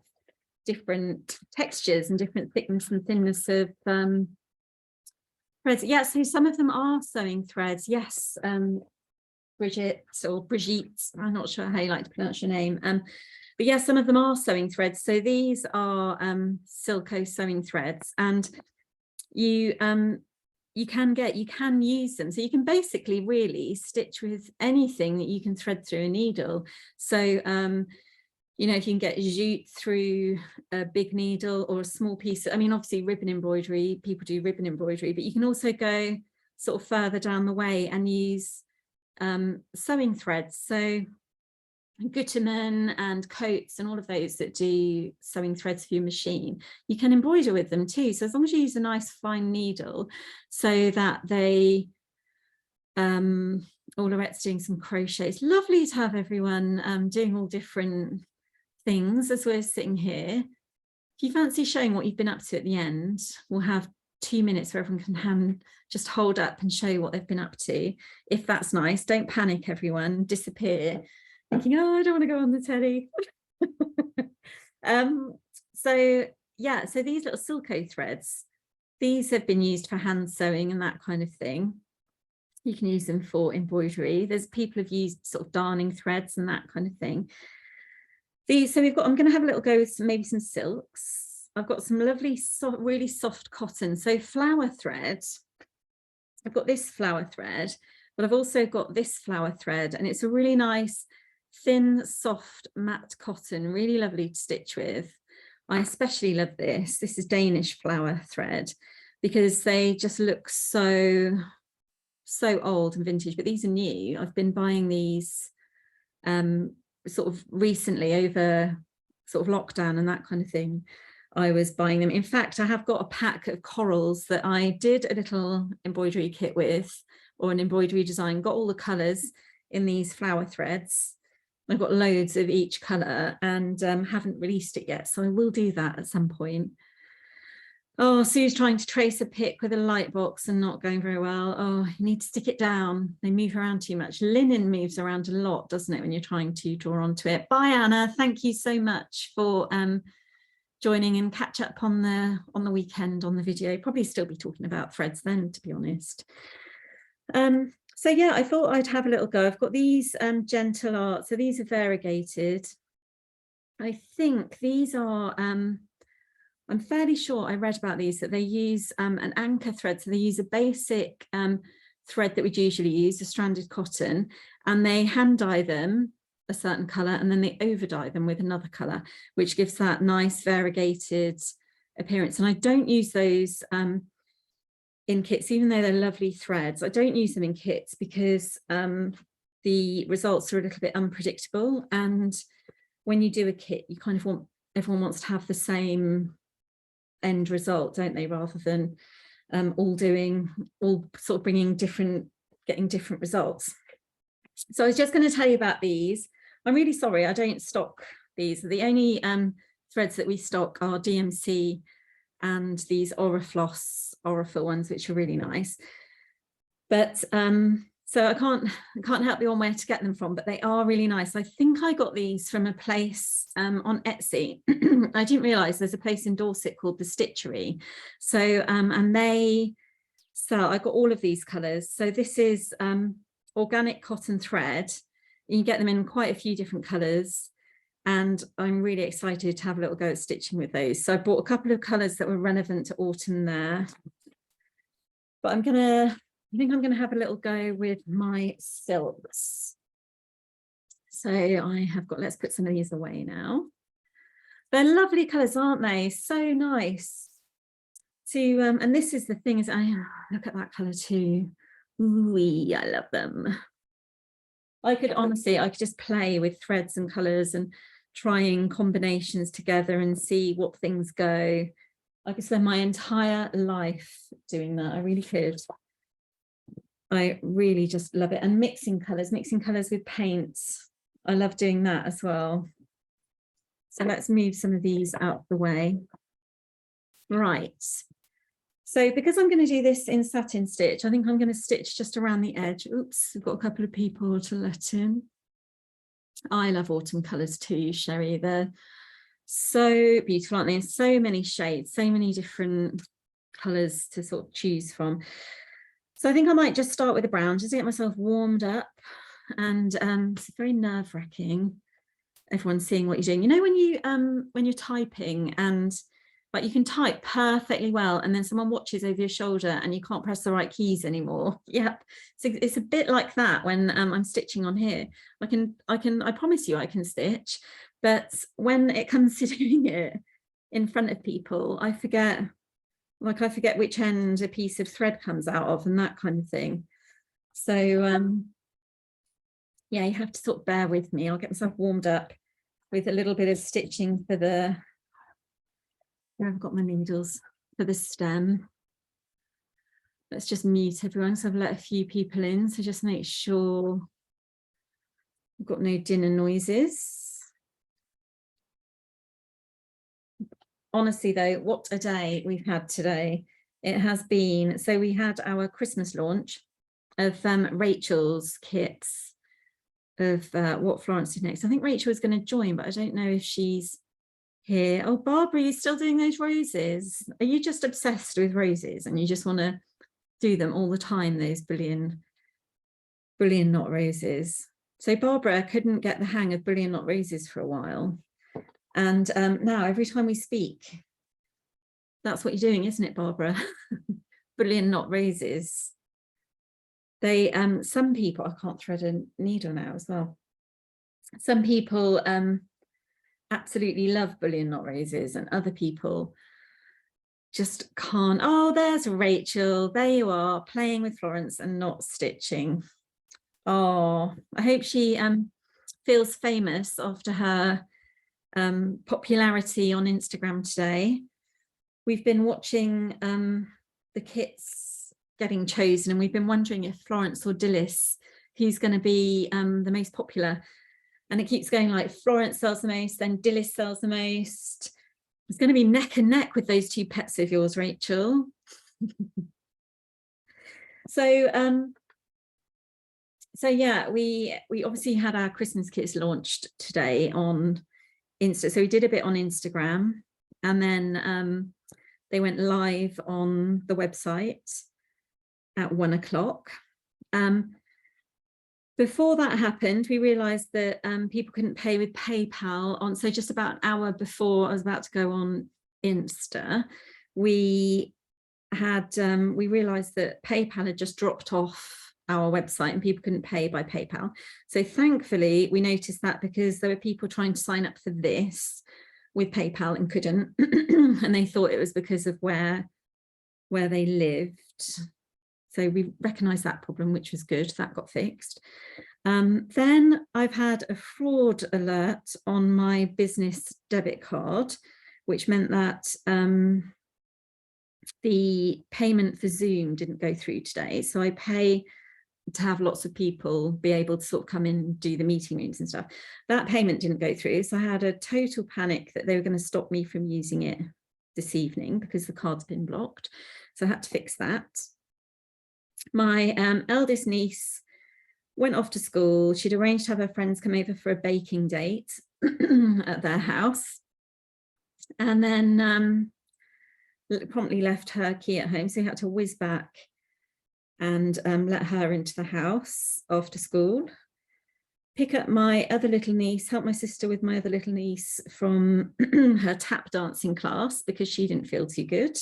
different textures and different thickness and thinness of threads. Yeah, so some of them are sewing threads. Yes, Brigitte, I'm not sure how you like to pronounce your name. But yeah, some of them are sewing threads. So these are Silco sewing threads, and you can use them. So you can basically really stitch with anything that you can thread through a needle. So if you can get jute through a big needle or a small piece, I mean, obviously ribbon embroidery, people do ribbon embroidery, but you can also go sort of further down the way and use sewing threads. So Gutermann and Coates and all of those that do sewing threads for your machine, you can embroider with them too. So as long as you use a nice fine needle, so that they Laurette's doing some crochet. It's lovely to have everyone doing all different things as we're sitting here. If you fancy showing what you've been up to at the end, we'll have 2 minutes where everyone can just hold up and show you what they've been up to. If that's nice, don't panic everyone, disappear thinking, oh, I don't want to go on the telly. So yeah, so these little Silco threads, these have been used for hand sewing and that kind of thing. You can use them for embroidery. There's people have used sort of darning threads and that kind of thing. So we've got, I'm going to have a little go with maybe some silks. I've got some lovely, really soft cotton. So flower thread. I've got this flower thread, but I've also got this flower thread, and it's a really nice, thin, soft, matte cotton, really lovely to stitch with. I especially love this. This is Danish flower thread because they just look so old and vintage, but these are new. I've been buying these sort of recently over sort of lockdown and that kind of thing. I was buying them. In fact, I have got a pack of corals that I did a little embroidery kit with, or an embroidery design, got all the colours in these flower threads. I've got loads of each colour and haven't released it yet, so I will do that at some point. Oh, Sue's trying to trace a pic with a light box and not going very well. Oh, you need to stick it down. They move around too much. Linen moves around a lot, doesn't it, when you're trying to draw onto it. Bye, Anna. Thank you so much for joining, and catch up on the weekend on the video. Probably still be talking about threads then, to be honest. So yeah, I thought I'd have a little go. I've got these gentle art. So these are variegated. I think these are, I'm fairly sure I read about these, that they use an anchor thread. So they use a basic thread that we'd usually use, a stranded cotton, and they hand dye them a certain colour, and then they over dye them with another colour, which gives that nice variegated appearance. And I don't use those in kits, even though they're lovely threads. I don't use them in kits because the results are a little bit unpredictable, and when you do a kit, you kind of want, everyone wants to have the same end result, don't they, rather than all sort of bringing different getting different results. So I was just going to tell you about these. I'm really sorry, I don't stock these. The only threads that we stock are DMC and these Aurifil ones, which are really nice. But so I can't help you on where to get them from, but they are really nice. I think I got these from a place on Etsy. I didn't realize there's a place in Dorset called the Stitchery. So and they sell, I got all of these colors. So this is organic cotton thread. You can get them in quite a few different colors. And I'm really excited to have a little go at stitching with those. So I bought a couple of colors that were relevant to autumn there. But I think I'm gonna have a little go with my silks. So I have got, let's put some of these away now. They're lovely colors, aren't they? So nice. To and this is the thing, is I look at that color too. Ooh, I love them. I could just play with threads and colors and trying combinations together and see what things go. I could spend my entire life doing that. I really could. I really just love it. And mixing colors with paints. I love doing that as well. So let's move some of these out of the way. Right. So because I'm going to do this in satin stitch, I think I'm going to stitch just around the edge. Oops, we've got a couple of people to let in. I love autumn colours too, Sherry. They're so beautiful, aren't they? So many shades, so many different colours to sort of choose from. So I think I might just start with the brown, just to get myself warmed up. And it's very nerve-wracking, everyone's seeing what you're doing. You know, when you're typing and like you can type perfectly well and then someone watches over your shoulder and you can't press the right keys anymore. Yep. So it's a bit like that when I'm stitching on here. I promise you I can stitch, but when it comes to doing it in front of people, I forget which end a piece of thread comes out of and that kind of thing. So yeah, you have to sort of bear with me. I'll get myself warmed up with a little bit of stitching for the, where I've got my needles, for the stem. Let's just mute everyone, so I've let a few people in, so just make sure we've got no dinner noises. Honestly though, what a day we've had today. It has been, so we had our Christmas launch of Rachel's kits of what Florence did next. I think Rachel was going to join, but I don't know if she's here. Oh, Barbara, you're still doing those roses? Are you just obsessed with roses and you just want to do them all the time, those brilliant knot roses? So Barbara couldn't get the hang of brilliant knot roses for a while, and now every time we speak, that's what you're doing, isn't it, Barbara? Brilliant knot roses. They some people, I can't thread a needle now as well. Some people absolutely love bullion knot roses and other people just can't. Oh, there's Rachel, there you are, playing with Florence and not stitching. Oh, I hope she feels famous after her popularity on Instagram today. We've been watching the kits getting chosen and we've been wondering if Florence or Dilys, who's going to be the most popular. And it keeps going like Florence sells the most, then Dilys sells the most. It's going to be neck and neck with those two pets of yours, Rachel. So yeah, we obviously had our Christmas kits launched today on Insta. So we did a bit on Instagram and then they went live on the website at 1 o'clock. Before that happened, we realized that people couldn't pay with PayPal on, so just about an hour before I was about to go on Insta, we realized that PayPal had just dropped off our website and people couldn't pay by PayPal. So thankfully we noticed that because there were people trying to sign up for this with PayPal and couldn't, and they thought it was because of where they lived. So we recognised that problem, which was good. That got fixed. Then I've had a fraud alert on my business debit card, which meant that the payment for Zoom didn't go through today. So I pay to have lots of people be able to sort of come in and do the meeting rooms and stuff. That payment didn't go through, so I had a total panic that they were going to stop me from using it this evening because the card's been blocked. So I had to fix that. My eldest niece went off to school. She'd arranged to have her friends come over for a baking date at their house, and then promptly left her key at home, so we had to whiz back and let her into the house after school, pick up my other little niece, help my sister with my other little niece from her tap dancing class because she didn't feel too good.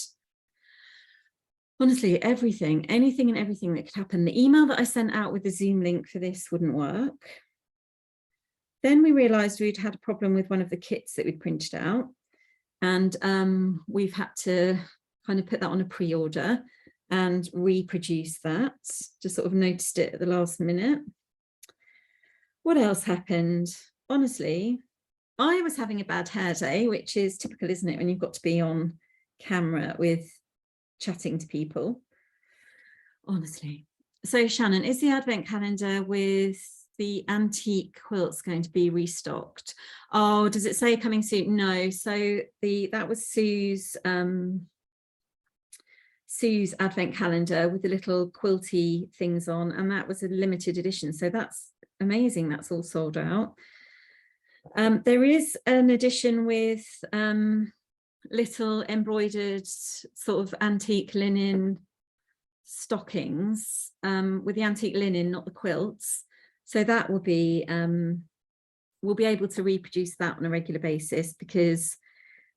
Honestly, anything and everything that could happen. The email that I sent out with the Zoom link for this wouldn't work. Then we realized we'd had a problem with one of the kits that we'd printed out, and we've had to kind of put that on a pre-order and reproduce that. Just sort of noticed it at the last minute. What else happened? Honestly, I was having a bad hair day, which is typical, isn't it, when you've got to be on camera with chatting to people. Honestly. So Shannon, is the advent calendar with the antique quilts going to be restocked? Oh, does it say coming soon? No. So that was Sue's advent calendar with the little quilty things on, and that was a limited edition. So that's amazing. That's all sold out. There is an edition with little embroidered sort of antique linen stockings with the antique linen, not the quilts. So that will be, we'll be able to reproduce that on a regular basis because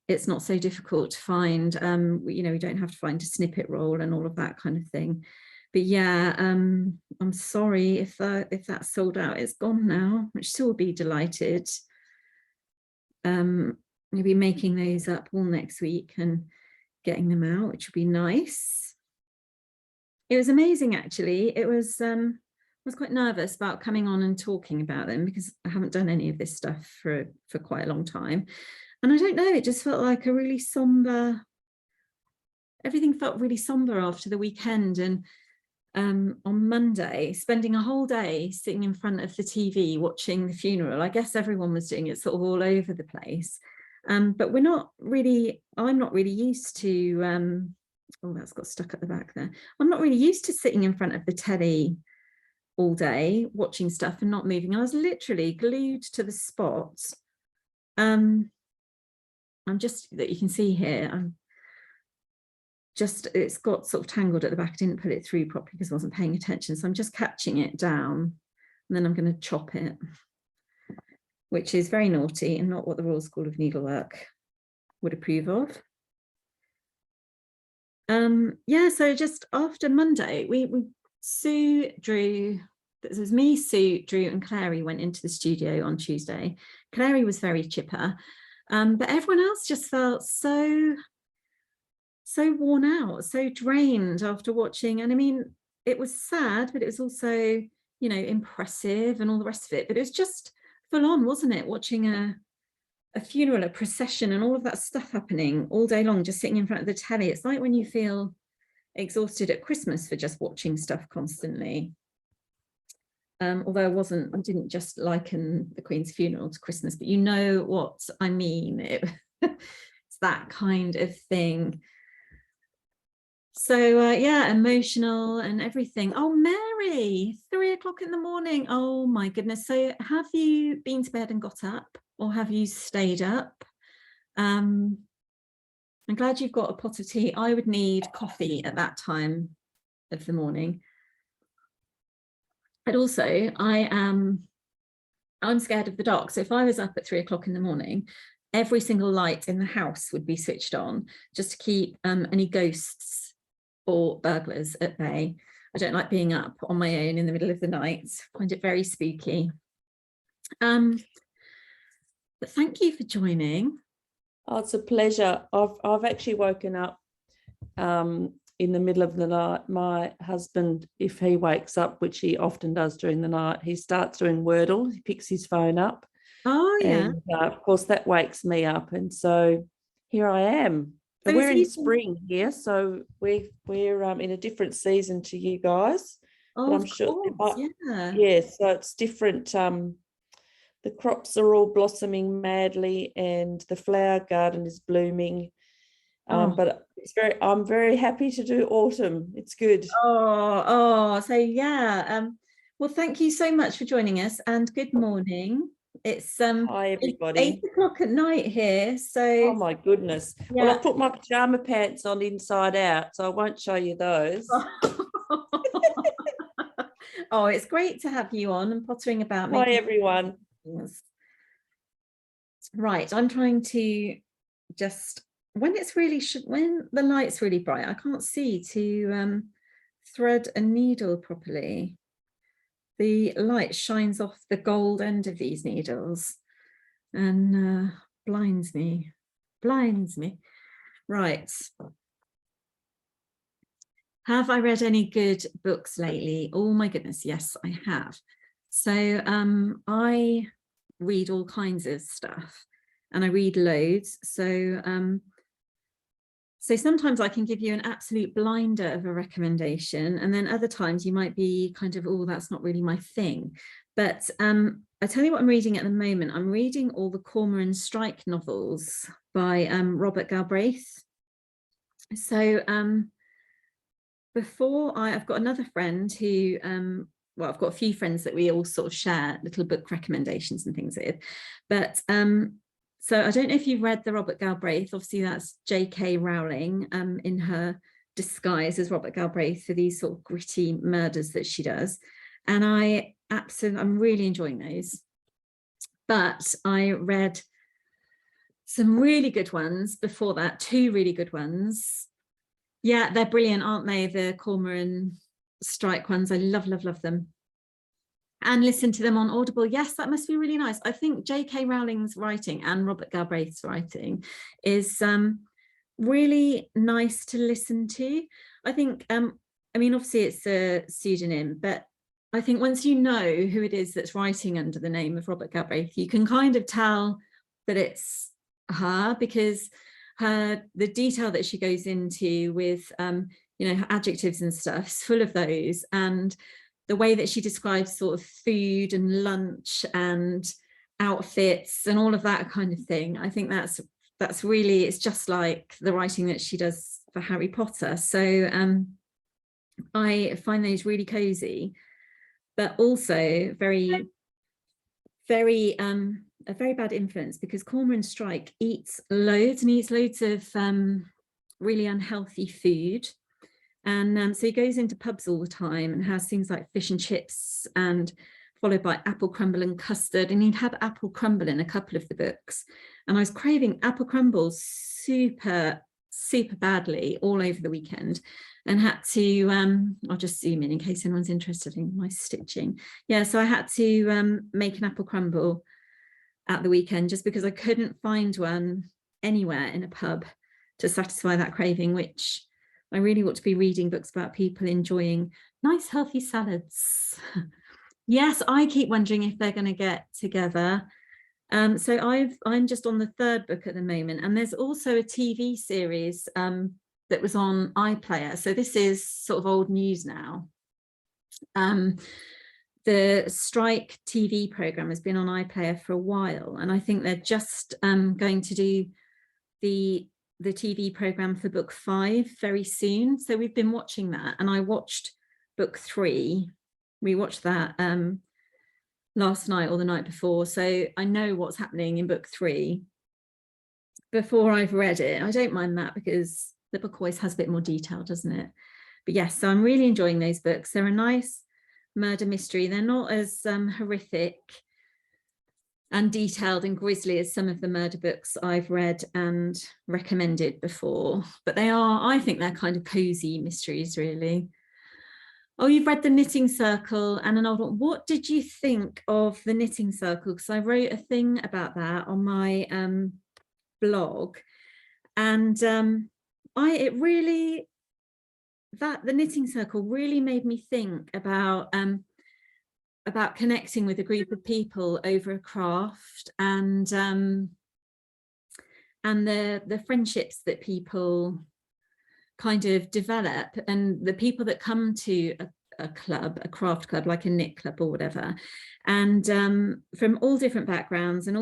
it's not so difficult to find. You know, we don't have to find a snippet roll and all of that kind of thing. But yeah, I'm sorry if that's sold out. It's gone now, which still will be delighted. We'll be making those up all next week and getting them out, which would be nice. It was amazing, actually. It was, I was quite nervous about coming on and talking about them because I haven't done any of this stuff for quite a long time. And I don't know, it just felt like a really somber, everything felt really somber after the weekend. And on Monday, spending a whole day sitting in front of the TV watching the funeral. I guess everyone was doing it sort of all over the place. But I'm not really used to, oh, that's got stuck at the back there. I'm not really used to sitting in front of the telly all day, watching stuff and not moving. I was literally glued to the spot. I'm just, that you can see here, it's got sort of tangled at the back. I didn't put it through properly because I wasn't paying attention. So I'm just catching it down and then I'm going to chop it, which is very naughty and not what the Royal School of Needlework would approve of. Yeah, so just after Monday, Sue, Drew, it was me, Sue, Drew and Clary went into the studio on Tuesday. Clary was very chipper, but everyone else just felt so worn out, so drained after watching. And I mean, it was sad, but it was also, you know, impressive and all the rest of it. But it was just full on, wasn't it? Watching a funeral, a procession and all of that stuff happening all day long, just sitting in front of the telly. It's like when you feel exhausted at Christmas for just watching stuff constantly. Although I didn't just liken the Queen's funeral to Christmas, but you know what I mean. It's that kind of thing. So yeah, emotional and everything. Oh, Mary, 3 o'clock in the morning. Oh my goodness. So have you been to bed and got up, or have you stayed up? I'm glad you've got a pot of tea. I would need coffee at that time of the morning. And also I'm scared of the dark. So if I was up at 3 o'clock in the morning, every single light in the house would be switched on just to keep any ghosts or burglars at bay. I don't like being up on my own in the middle of the night. I find it very spooky. But thank you for joining. Oh, it's a pleasure. I've actually woken up in the middle of the night. My husband, if he wakes up, which he often does during the night, he starts doing Wordle. He picks his phone up. Oh yeah. And of course that wakes me up, and so here I am. But we're in spring here, so we're in a different season to you guys. but Oh, I'm of sure course, yeah. yeah, so it's different. The crops are all blossoming madly and the flower garden is blooming. Oh, But I'm very happy to do autumn. It's good. so yeah. Well, thank you so much for joining us and good morning. It's Hi, 8 everybody. o'clock at night here. Oh So my goodness. Well, yeah. I've put my pajama pants on inside out, so I won't show you those. Oh, it's great to have you on and pottering about Hi, making everyone. things. Right, I'm trying to just when it's really when the light's really bright, I can't see to thread a needle properly. The light shines off the gold end of these needles and blinds me. Right. Have I read any good books lately? Oh my goodness, yes, I have. So I read all kinds of stuff and I read loads. So sometimes I can give you an absolute blinder of a recommendation, and then other times you might be kind of, oh, that's not really my thing. But I tell you what I'm reading at the moment. I'm reading all the Cormoran Strike novels by Robert Galbraith. So I've got another friend who, well, I've got a few friends that we all sort of share little book recommendations and things with. But so I don't know if you've read the Robert Galbraith. Obviously, that's J.K. Rowling in her disguise as Robert Galbraith for these sort of gritty murders that she does. And I'm really enjoying those. But I read some really good ones before that, 2 really good ones. Yeah, they're brilliant, aren't they? The Cormoran Strike ones. I love them. And listen to them on Audible. Yes, that must be really nice. I think J.K. Rowling's writing and Robert Galbraith's writing is really nice to listen to. I think, I mean, obviously it's a pseudonym, but I think once you know who it is that's writing under the name of Robert Galbraith, you can kind of tell that it's her, because the detail that she goes into with you know, her adjectives and stuff is full of those, and the way that she describes sort of food and lunch and outfits and all of that kind of thing, I think that's really, it's just like the writing that she does for Harry Potter. So I find those really cozy, but also very a very bad influence, because Cormoran Strike eats loads of really unhealthy food. And so he goes into pubs all the time and has things like fish and chips, and followed by apple crumble and custard. And he'd had apple crumble in a couple of the books. And I was craving apple crumble super badly all over the weekend, and had to, I'll just zoom in case anyone's interested in my stitching. Yeah, so I had to make an apple crumble at the weekend, just because I couldn't find one anywhere in a pub to satisfy that craving, which I really ought to be reading books about people enjoying nice healthy salads. Yes, I keep wondering if they're going to get together. So I'm just on the 3rd book at the moment, and there's also a TV series that was on iPlayer. So this is sort of old news now. The Strike TV program has been on iPlayer for a while, and I think they're just going to do the TV program for book 5 very soon. So we've been watching that, and I watched book 3. We watched that last night or the night before, so I know what's happening in book 3 before I've read it. I don't mind that, because the book always has a bit more detail, doesn't it? But yes, so I'm really enjoying those books. They're a nice murder mystery. They're not as horrific and detailed and grisly as some of the murder books I've read and recommended before, but they are, I think they're kind of cozy mysteries, really. Oh, you've read The Knitting Circle and an old one. What did you think of The Knitting Circle? Because I wrote a thing about that on my blog, and The Knitting Circle really made me think about connecting with a group of people over a craft, and the friendships that people kind of develop, and the people that come to a club, a craft club, like a knit club or whatever. And from all different backgrounds and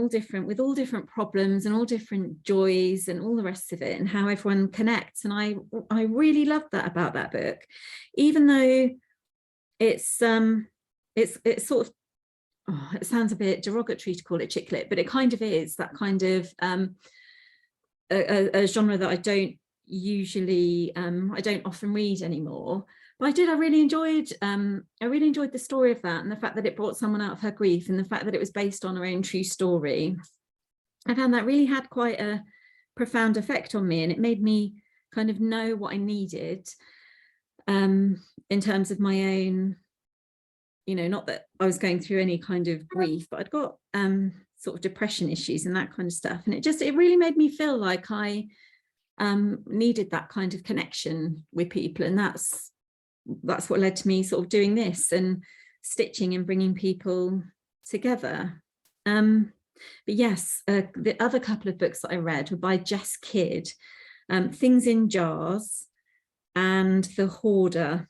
with all different problems and all different joys and all the rest of it, and how everyone connects. And I really loved that about that book, even though it's sort of, oh, it sounds a bit derogatory to call it chick lit, but it kind of is that kind of a genre that I don't usually, I don't often read anymore. But I really enjoyed the story of that, and the fact that it brought someone out of her grief, and the fact that it was based on her own true story. I found that really had quite a profound effect on me, and it made me kind of know what I needed in terms of my own, you know, not that I was going through any kind of grief, but I'd got sort of depression issues and that kind of stuff. And it really made me feel like I needed that kind of connection with people. And that's what led to me sort of doing this and stitching and bringing people together. But yes, the other couple of books that I read were by Jess Kidd, Things in Jars and The Hoarder.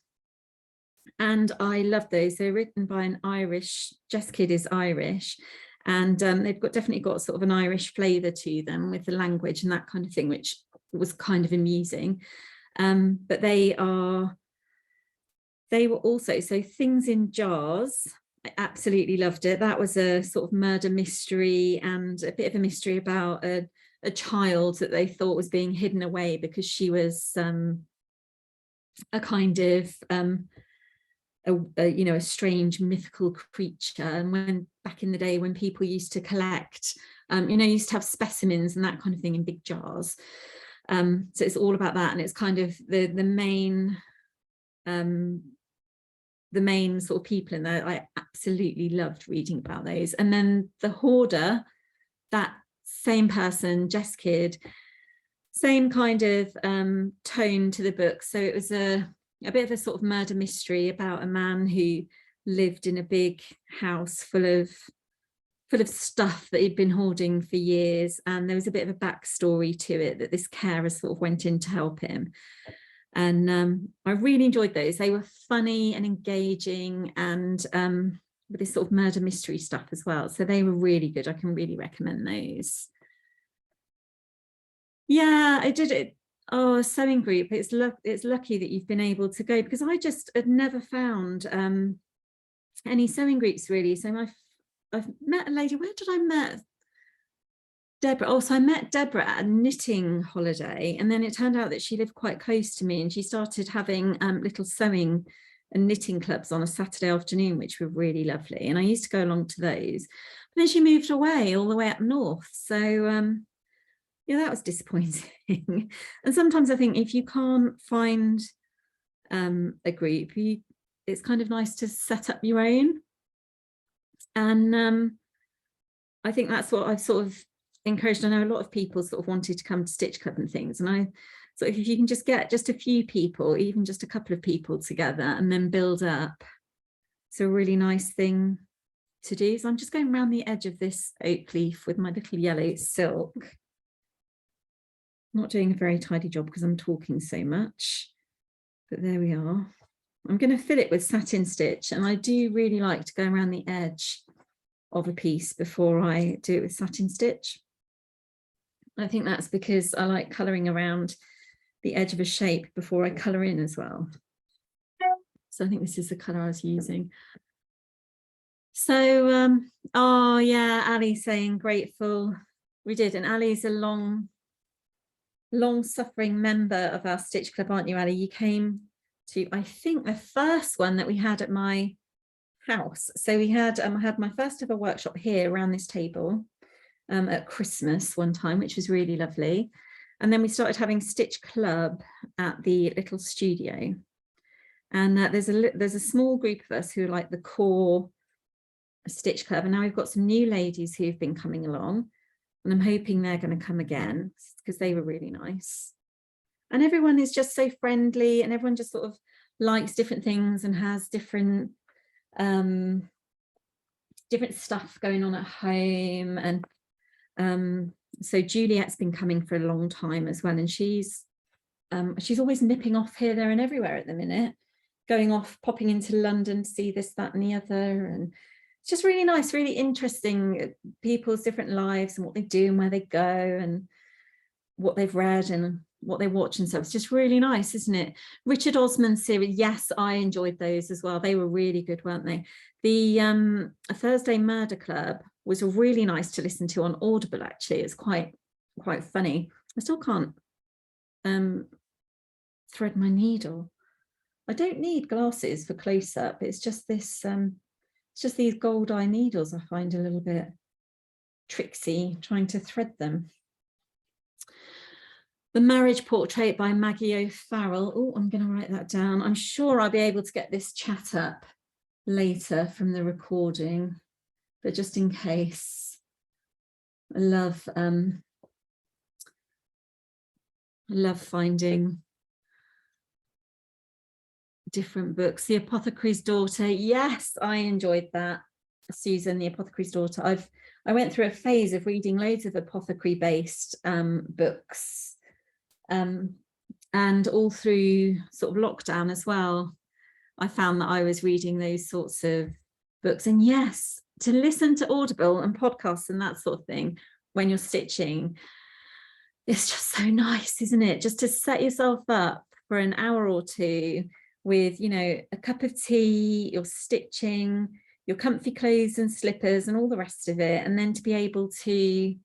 And I love those. They're written by an Irish, Jess Kidd is Irish, and they've definitely got sort of an Irish flavour to them with the language and that kind of thing, which was kind of amusing. But they were also, so Things in Jars, I absolutely loved it. That was a sort of murder mystery, and a bit of a mystery about a child that they thought was being hidden away because she was a kind of you know, a strange mythical creature. And when back in the day when people used to collect, you know, used to have specimens and that kind of thing in big jars. So it's all about that, and it's kind of the main sort of people in there. I absolutely loved reading about those. And then The Hoarder, that same person, Jess Kidd, same kind of tone to the book. So it was a bit of a sort of murder mystery about a man who lived in a big house full of stuff that he'd been hoarding for years, and there was a bit of a backstory to it that this carer sort of went in to help him. And I really enjoyed those. They were funny and engaging, and with this sort of murder mystery stuff as well, so they were really good. I can really recommend those. Yeah, I did it. Oh, a sewing group. It's lucky that you've been able to go, because I just had never found any sewing groups really. So I've met a lady. Where did I met Deborah? Oh, so I met Deborah at a knitting holiday, and then it turned out that she lived quite close to me, and she started having little sewing and knitting clubs on a Saturday afternoon, which were really lovely. And I used to go along to those. But then she moved away all the way up north. So yeah, that was disappointing. And sometimes I think if you can't find a group, it's kind of nice to set up your own. And I think that's what I've sort of encouraged. I know a lot of people sort of wanted to come to Stitch Club and things, and so if you can just get just a few people, even just a couple of people together, and then build up, it's a really nice thing to do. So I'm just going around the edge of this oak leaf with my little yellow silk. Not doing a very tidy job because I'm talking so much, but there we are. I'm going to fill it with satin stitch, and I do really like to go around the edge of a piece before I do it with satin stitch. I think that's because I like colouring around the edge of a shape before I colour in as well. So I think this is the colour I was using. So, oh yeah, Ali saying grateful. We did, and Ali's a long-suffering member of our Stitch Club, aren't you, Ali? You came to, I think, the first one that we had at my house. So we had, I had my first ever workshop here around this table at Christmas one time, which was really lovely. And then we started having Stitch Club at the little studio. And there's a small group of us who are like the core Stitch Club. And now we've got some new ladies who've been coming along. And I'm hoping they're going to come again, because they were really nice. And everyone is just so friendly, and everyone just sort of likes different things and has different stuff going on at home. And so Juliet's been coming for a long time as well, and she's always nipping off here, there and everywhere at the minute. going off, popping into London to see this, that and the other. And it's just really nice, really interesting, people's different lives and what they do and where they go and what they've read and what they watch and so it's just really nice, isn't it? Richard Osman's series, yes, I enjoyed those as well. They were really good, weren't they? The Thursday Murder Club was really nice to listen to on Audible, actually. It's quite funny. I still can't thread my needle. I don't need glasses for close-up. It's just this it's just these gold eye needles I find a little bit tricksy trying to thread them. The Marriage Portrait by Maggie O'Farrell. Oh, I'm going to write that down. I'm sure I'll be able to get this chat up later from the recording, but just in case. I love finding different books. The Apothecary's Daughter. Yes, I enjoyed that. Susan, The Apothecary's Daughter. I went through a phase of reading loads of apothecary-based books. And all through sort of lockdown as well, I found that I was reading those sorts of books. And yes, to listen to Audible and podcasts and that sort of thing when you're stitching, it's just so nice, isn't it? Just to set yourself up for an hour or two with, you know, a cup of tea, you're stitching, your comfy clothes and slippers and all the rest of it, and then to be able to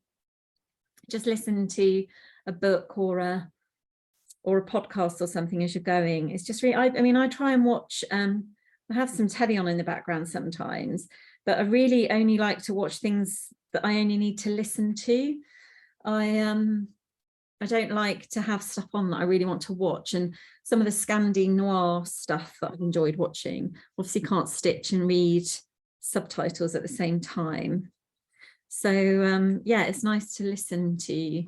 just listen to a book or a podcast or something as you're going. It's just really, I mean, I try and watch, I have some telly on in the background sometimes, but I really only like to watch things that I only need to listen to. I don't like to have stuff on that I really want to watch. And some of the Scandi noir stuff that I've enjoyed watching, obviously can't stitch and read subtitles at the same time. So yeah, it's nice to listen to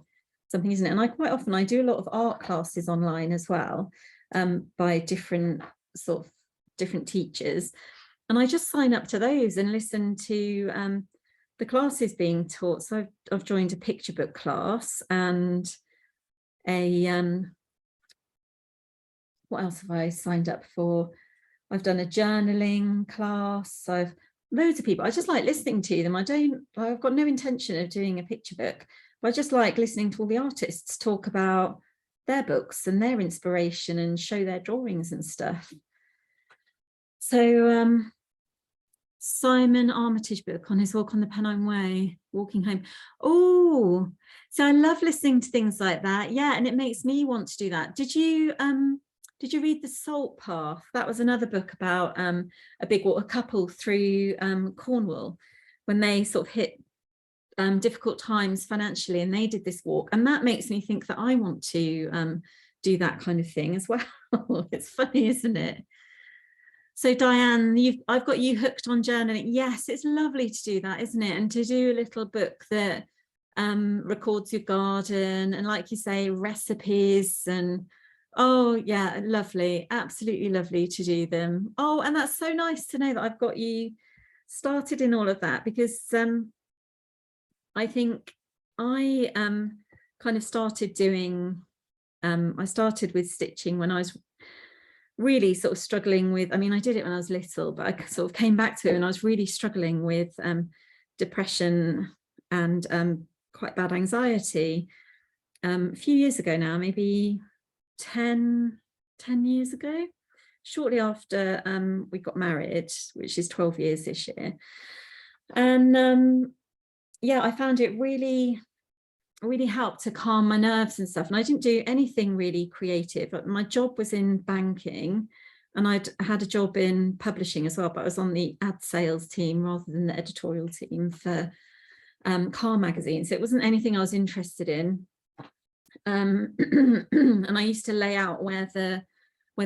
something, isn't it? And I do a lot of art classes online as well, by different teachers, and I just sign up to those and listen to the classes being taught. So I've joined a picture book class and a what else have I signed up for? I've done a journaling class. I've loads of people. I just like listening to them. I've got no intention of doing a picture book. I just like listening to all the artists talk about their books and their inspiration and show their drawings and stuff. So Simon Armitage book on his walk on the Pennine Way, walking home. Oh, so I love listening to things like that. Yeah, and it makes me want to do that. Did you read The Salt Path? That was another book about a couple through Cornwall when they sort of hit difficult times financially, and they did this walk, and that makes me think that I want to do that kind of thing as well. It's funny, isn't it? So Diane, I've got you hooked on journaling. Yes, it's lovely to do that, isn't it? And to do a little book that records your garden and, like you say, recipes, and oh yeah, lovely, absolutely lovely to do them. Oh, and that's so nice to know that I've got you started in all of that, because I think I kind of started doing, I started with stitching when I was really sort of struggling with, I mean, I did it when I was little, but I sort of came back to it when I was really struggling with depression and quite bad anxiety a few years ago now, maybe 10 years ago, shortly after we got married, which is 12 years this year. And yeah, I found it really helped to calm my nerves and stuff. And I didn't do anything really creative, but my job was in banking and I'd had a job in publishing as well, but I was on the ad sales team rather than the editorial team for car magazines. So it wasn't anything I was interested in. And I used to lay out where the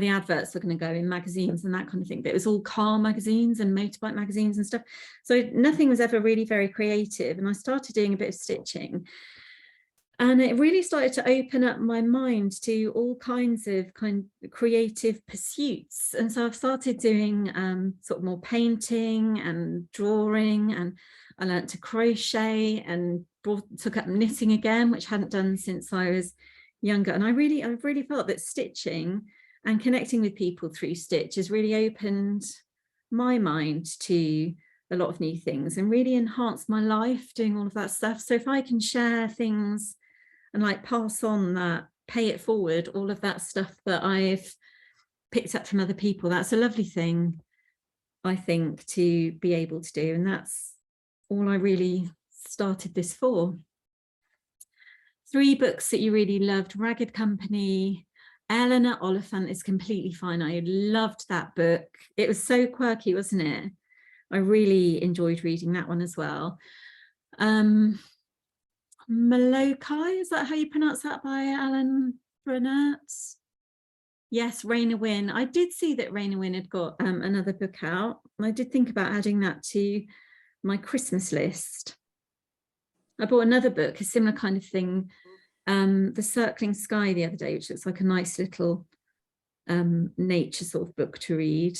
adverts were going to go in magazines and that kind of thing, but it was all car magazines and motorbike magazines and stuff, so nothing was ever really very creative. And I started doing a bit of stitching, and it really started to open up my mind to all kinds of creative pursuits. And so I've started doing sort of more painting and drawing, and I learned to crochet and took up knitting again, which I hadn't done since I was younger. And I really felt that stitching and connecting with people through Stitch has really opened my mind to a lot of new things and really enhanced my life doing all of that stuff. So if I can share things and like pass on that, pay it forward, all of that stuff that I've picked up from other people, that's a lovely thing, I think, to be able to do. And that's all I really started this for. 3 books that you really loved: Ragged Company, Eleanor Oliphant is completely fine. I loved that book. It was so quirky, wasn't it? I really enjoyed reading that one as well. Molokai, is that how you pronounce that, by Alan Brunert? Yes, Rain Win. I did see that Rain Win had got another book out. I did think about adding that to my Christmas list. I bought another book, a similar kind of thing, The Circling Sky, the other day, which looks like a nice little nature sort of book to read.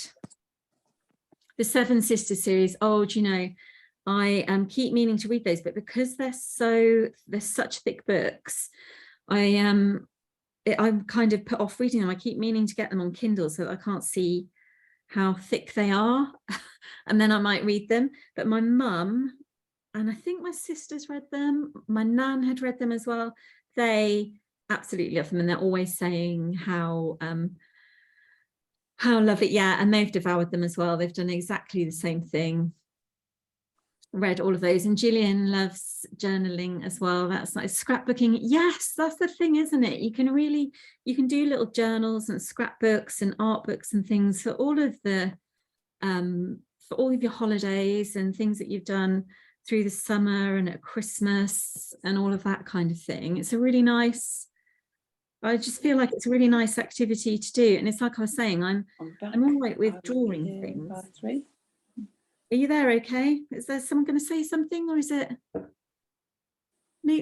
The Seven Sisters series. Oh, do you know, I keep meaning to read those, but because they're such thick books, I'm kind of put off reading them. I keep meaning to get them on Kindle so that I can't see how thick they are, and then I might read them. But my mum, and I think my sisters read them, my nan had read them as well. They absolutely love them, and they're always saying how lovely. Yeah, and they've devoured them as well. They've done exactly the same thing. Read all of those. And Gillian loves journaling as well. That's nice. Scrapbooking. Yes, that's the thing, isn't it? You can do little journals and scrapbooks and art books and things for all of your holidays and things that you've done through the summer and at Christmas and all of that kind of thing. It's a really nice, I just feel like it's a really nice activity to do. And it's like I was saying, I'm all right with drawing things. Are you there okay? Is there someone going to say something, or is it? No,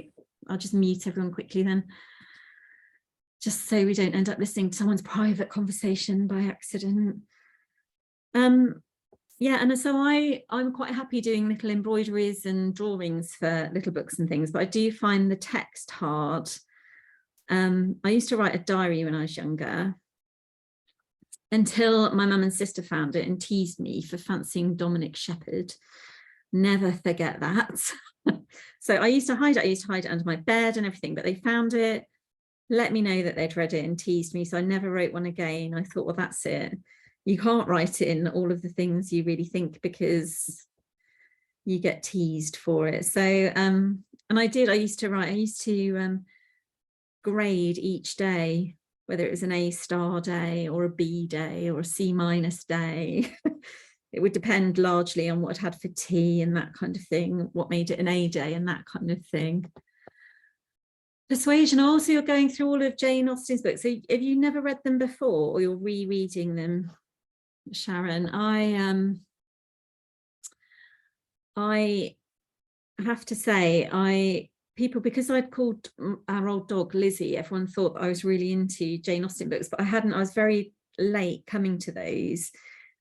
I'll just mute everyone quickly then, just so we don't end up listening to someone's private conversation by accident. Yeah, and so I'm quite happy doing little embroideries and drawings for little books and things, but I do find the text hard. I used to write a diary when I was younger, until my mum and sister found it and teased me for fancying Dominic Shepherd. Never forget that. So I used to hide it under my bed and everything, but they found it, let me know that they'd read it, and teased me. So I never wrote one again. I thought, well, that's it. You can't write in all of the things you really think because you get teased for it. So, and I used to grade each day, whether it was an A-star day or a B day or a C- day. It would depend largely on what I'd had for tea and that kind of thing, what made it an A day and that kind of thing. Persuasion. Also, you're going through all of Jane Austen's books. So have you never read them before, or you're rereading them, Sharon? I have to say, because I'd called our old dog Lizzie, everyone thought that I was really into Jane Austen books, but I hadn't. I was very late coming to those,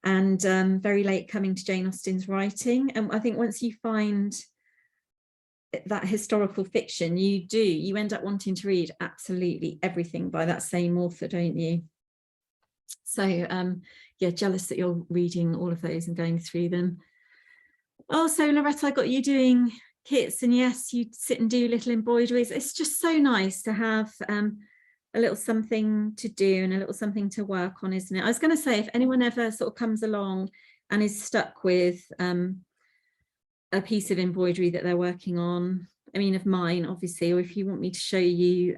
and very late coming to Jane Austen's writing. And I think once you find that historical fiction, you end up wanting to read absolutely everything by that same author, don't you? So yeah, jealous that you're reading all of those and going through them. Also, Loretta, I got you doing kits, and yes, you sit and do little embroideries. It's just so nice to have a little something to do and a little something to work on, isn't it? I was going to say, if anyone ever sort of comes along and is stuck with a piece of embroidery that they're working on, I mean, of mine, obviously, or if you want me to show you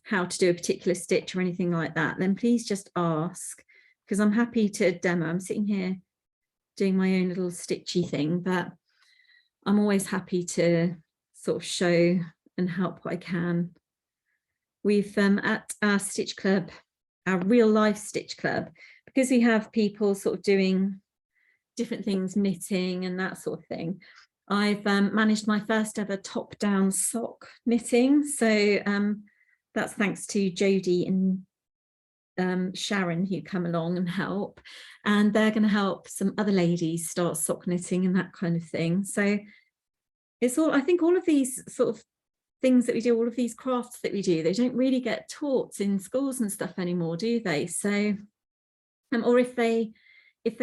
how to do a particular stitch or anything like that, then please just ask, because I'm happy to demo. I'm sitting here doing my own little stitchy thing, but I'm always happy to sort of show and help what I can. We've at our Stitch Club, our real life Stitch Club, because we have people sort of doing different things, knitting and that sort of thing. I've managed my first ever top-down sock knitting. So that's thanks to Jodie and Sharon, who come along and help, and they're going to help some other ladies start sock knitting and that kind of thing. So it's all, I think all of these sort of things that we do, all of these crafts that we do, they don't really get taught in schools and stuff anymore, do they? So, or if they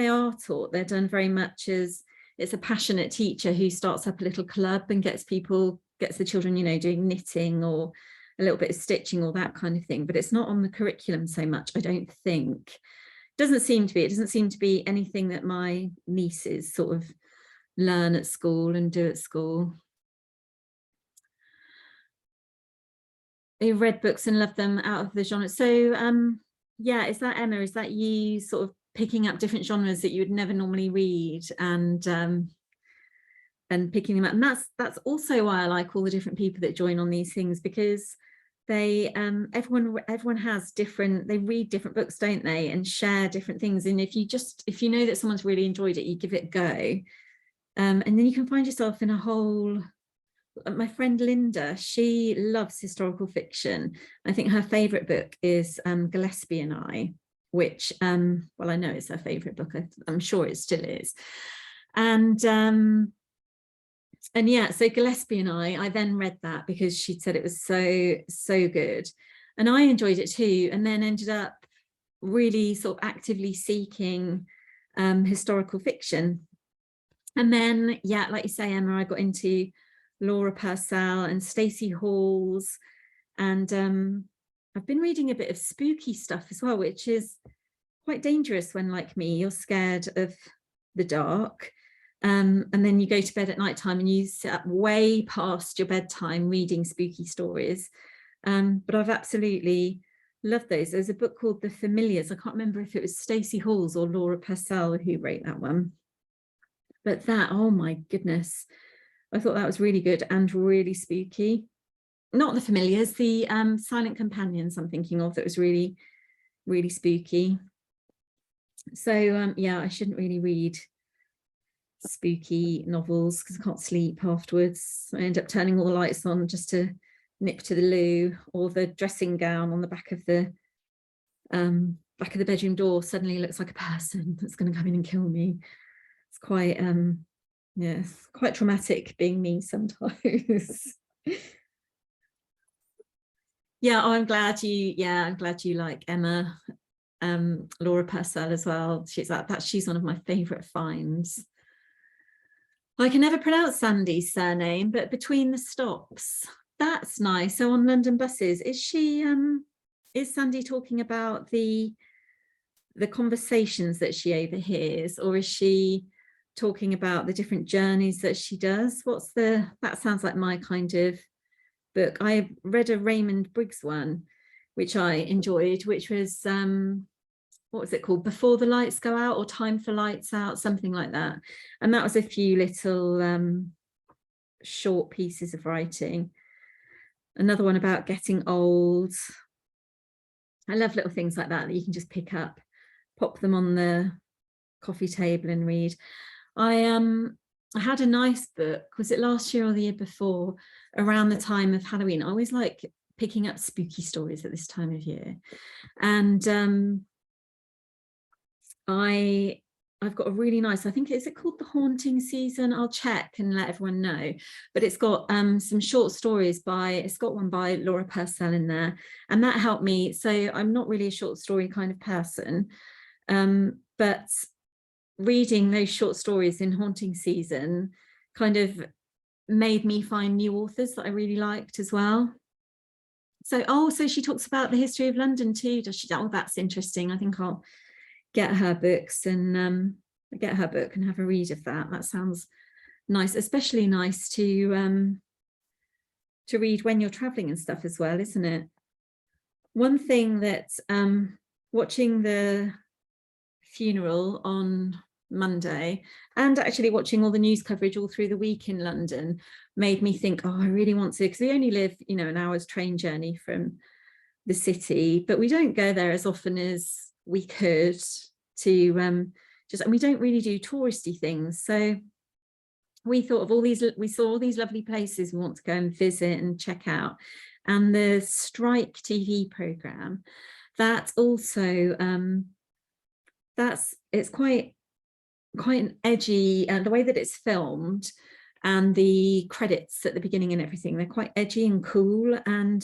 are taught, they're done very much as it's a passionate teacher who starts up a little club and gets the children, you know, doing knitting or a little bit of stitching or that kind of thing. But it's not on the curriculum so much, I don't think. It doesn't seem to be anything that my nieces sort of learn at school and do at school. I've read books and loved them out of the genre. So yeah, is that Emma? Is that you sort of picking up different genres that you would never normally read and picking them up? And that's also why I like all the different people that join on these things, because they everyone has different, they read different books, don't they, and share different things. And if you know that someone's really enjoyed it, you give it a go, and then you can find yourself in a whole. My friend Linda, she loves historical fiction. I think her favorite book is Gillespie and I, which well, I know it's her favorite book. I'm sure it still is. And yeah, so Gillespie and I then read that because she'd said it was so good, and I enjoyed it too, and then ended up really sort of actively seeking historical fiction. And then, yeah, like you say, Emma, I got into Laura Purcell and Stacey Halls, and I've been reading a bit of spooky stuff as well, which is quite dangerous when, like me, you're scared of the dark, and then you go to bed at night time and you sit up way past your bedtime reading spooky stories. But I've absolutely loved those. There's a book called The Familiars. I can't remember if it was Stacey Halls or Laura Purcell who wrote that one, but that, oh my goodness, I thought that was really good and really spooky. Not The Familiars, the Silent Companions I'm thinking of, that was really, really spooky. So yeah, I shouldn't really read spooky novels because I can't sleep afterwards. I end up turning all the lights on just to nip to the loo, or the dressing gown on the back of the bedroom door suddenly looks like a person that's going to come in and kill me. It's quite yes, quite traumatic being me sometimes. Yeah, oh, I'm glad you like Emma, Laura Purcell as well. She's one of my favorite finds. I can never pronounce Sandy's surname, but Between the Stops, that's nice. So on London buses, is Sandy talking about the conversations that she overhears, or is she talking about the different journeys that she does? That sounds like my kind of book. I read a Raymond Briggs one, which I enjoyed, which was what was it called? Before the Lights Go Out, or Time for Lights Out, something like that. And that was a few little short pieces of writing. Another one about getting old. I love little things like that you can just pick up, pop them on the coffee table and read. I had a nice book, was it last year or the year before, around the time of Halloween. I always like picking up spooky stories at this time of year. And I've got a really nice, I think, is it called The Haunting Season? I'll check and let everyone know. But it's got some short stories it's got one by Laura Purcell in there, and that helped me. So I'm not really a short story kind of person, but reading those short stories in Haunting Season kind of made me find new authors that I really liked as well. So, so she talks about the history of London too, does she? Oh, that's interesting. I think I'll get her books and have a read of that. That sounds nice, especially nice to read when you're traveling and stuff as well, isn't it? One thing that watching the funeral on Monday and actually watching all the news coverage all through the week in London made me think, oh, I really want to, because we only live, an hour's train journey from the city, but we don't go there as often as we could to and we don't really do touristy things. So we thought of we saw all these lovely places we want to go and visit and check out. And the Strike TV program, that also, it's quite an edgy, and the way that it's filmed, and the credits at the beginning and everything, they're quite edgy and cool, and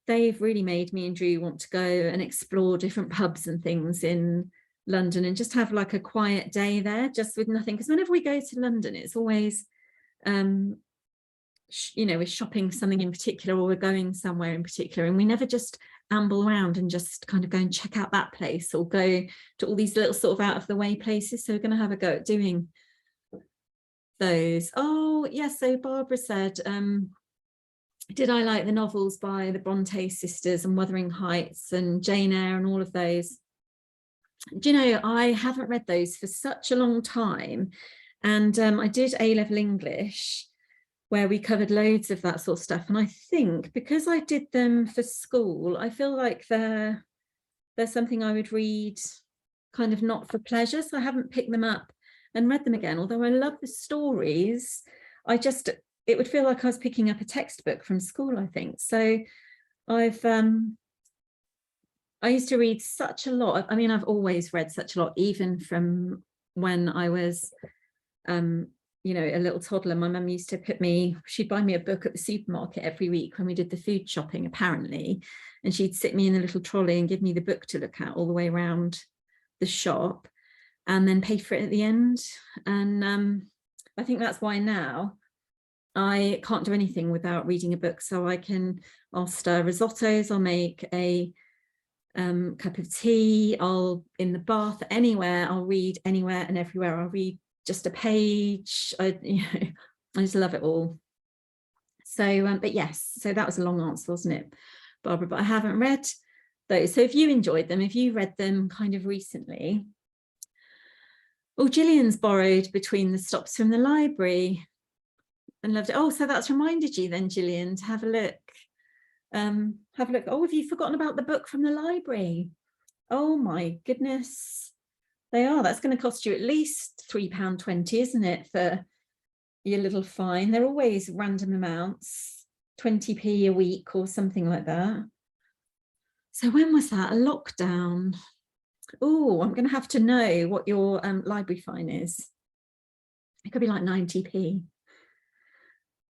they've really made me and Drew want to go and explore different pubs and things in London and just have like a quiet day there, just with nothing. Because whenever we go to London, it's always, you know, we're shopping something in particular, or we're going somewhere in particular, and we never just amble around and just kind of go and check out that place or go to all these little sort of out of the way places. So we're going to have a go at doing those. Oh, yes. So Barbara said, did I like the novels by the Bronte sisters and Wuthering Heights and Jane Eyre and all of those? Do you know, I haven't read those for such a long time. And I did A-level English, where we covered loads of that sort of stuff. And I think because I did them for school, I feel like they're something I would read kind of not for pleasure. So I haven't picked them up and read them again. Although I love the stories, it would feel like I was picking up a textbook from school, I think. So I used to read such a lot. I mean, I've always read such a lot, even from when I was, you know, a little toddler. My mum used to she'd buy me a book at the supermarket every week when we did the food shopping, apparently. And she'd sit me in a little trolley and give me the book to look at all the way around the shop, and then pay for it at the end. And I think that's why now I can't do anything without reading a book. So I'll stir risottos, I'll make a cup of tea, I'll in the bath, anywhere, I'll read anywhere and everywhere. I'll read just a page. I just love it all. So, but yes, so that was a long answer, wasn't it, Barbara? But I haven't read those. So if you enjoyed them, if you read them kind of recently. Oh, Gillian's borrowed Between the Stops from the library and loved it. Oh, so that's reminded you then, Gillian, to have a look. Have a look. Oh, have you forgotten about the book from the library? Oh my goodness. That's going to cost you at least £3.20, isn't it, for your little fine? They're always random amounts, 20p a week or something like that. So when was that? A lockdown? Oh, I'm going to have to know what your library fine is. It could be like 90p.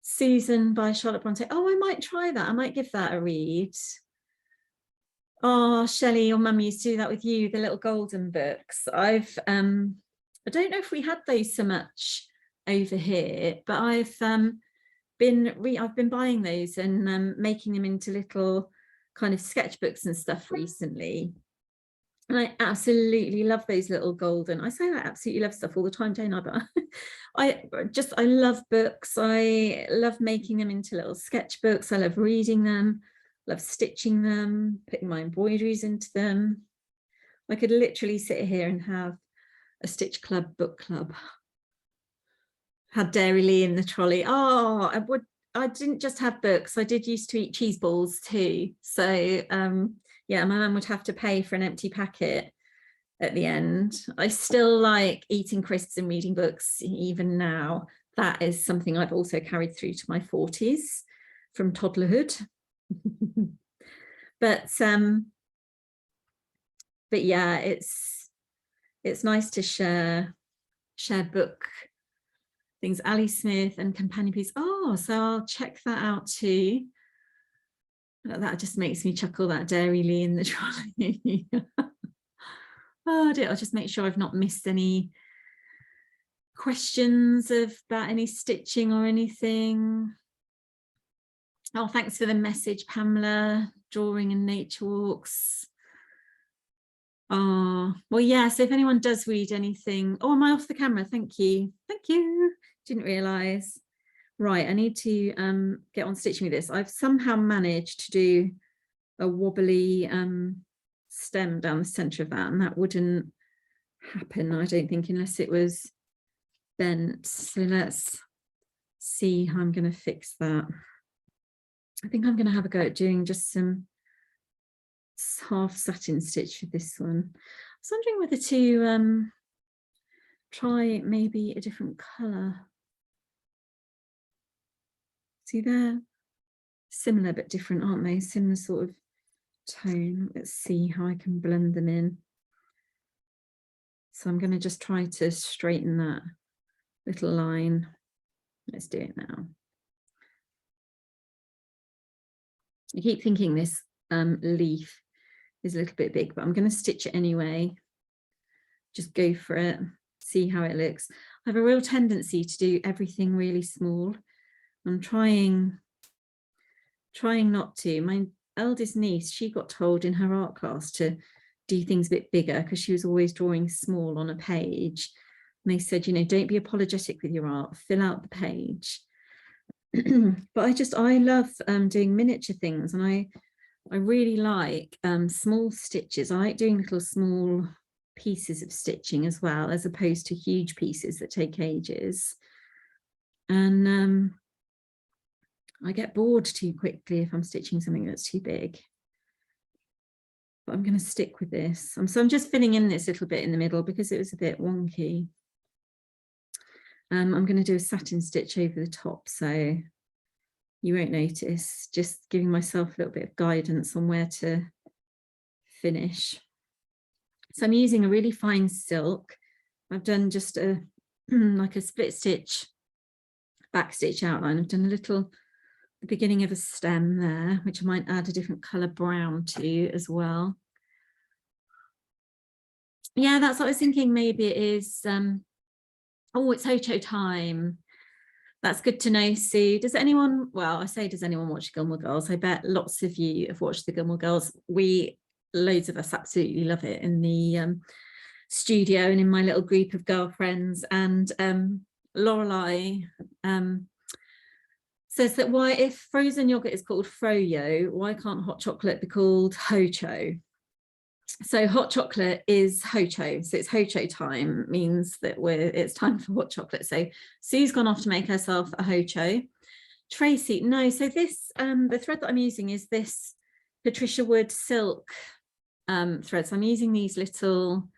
Susan by Charlotte Bronte. Oh, I might try that. I might give that a read. Oh, Shelley, your mum used to do that with you, the little golden books. I don't know if we had those so much over here, but I've been buying those and making them into little kind of sketchbooks and stuff recently. And I absolutely love those little golden. I say I absolutely love stuff all the time, don't I? But I love books. I love making them into little sketchbooks. I love reading them, love stitching them, putting my embroideries into them. I could literally sit here and have a Stitch Club book club. Had Dairy Lee in the trolley. Oh, I didn't just have books. I did used to eat cheese balls too. So yeah, my mum would have to pay for an empty packet at the end. I still like eating crisps and reading books even now. That is something I've also carried through to my 40s from toddlerhood. But yeah, it's nice to share book things. Ali Smith and Companion Piece. Oh, so I'll check that out too. That just makes me chuckle, that Dairy Lee in the trolley. Oh dear, I'll just make sure I've not missed any questions about any stitching or anything. Oh, thanks for the message, Pamela. Drawing and nature walks. Oh, well, yeah, so if anyone does read anything. Oh, am I off the camera? Thank you. Thank you. Didn't realise. Right, I need to get on stitching with this. I've somehow managed to do a wobbly stem down the centre of that, and that wouldn't happen, I don't think, unless it was bent. So let's see how I'm going to fix that. I think I'm going to have a go at doing just some half satin stitch for this one. I was wondering whether to try maybe a different colour. See, they're similar but different, aren't they? Similar sort of tone. Let's see how I can blend them in. So I'm going to just try to straighten that little line. Let's do it now. I keep thinking this leaf is a little bit big, but I'm going to stitch it anyway. Just go for it, see how it looks. I have a real tendency to do everything really small. I'm trying not to. My eldest niece, she got told in her art class to do things a bit bigger because she was always drawing small on a page. And they said, you know, don't be apologetic with your art, fill out the page. But I love doing miniature things, and I really like small stitches. I like doing little small pieces of stitching as well, as opposed to huge pieces that take ages. And I get bored too quickly if I'm stitching something that's too big. But I'm going to stick with this. So I'm just filling in this little bit in the middle because it was a bit wonky. I'm going to do a satin stitch over the top, so you won't notice, just giving myself a little bit of guidance on where to finish. So I'm using a really fine silk. I've done just a like a split stitch back stitch outline. I've done a little, the beginning of a stem there, which I might add a different colour brown to as well. Yeah, that's what I was thinking. Maybe it is, oh, it's Hocho time. That's good to know, Sue. Does anyone, well, I say, does anyone watch Gilmore Girls? I bet lots of you have watched the Gilmore Girls. Loads of us absolutely love it in the studio and in my little group of girlfriends. And Lorelai says that why, if frozen yogurt is called froyo, why can't hot chocolate be called hocho? So hot chocolate is hocho, so it's hocho time, means that it's time for hot chocolate. So Sue's gone off to make herself a hocho. Tracy, no, so this the thread that I'm using is this Patricia Wood silk thread. So I'm using these little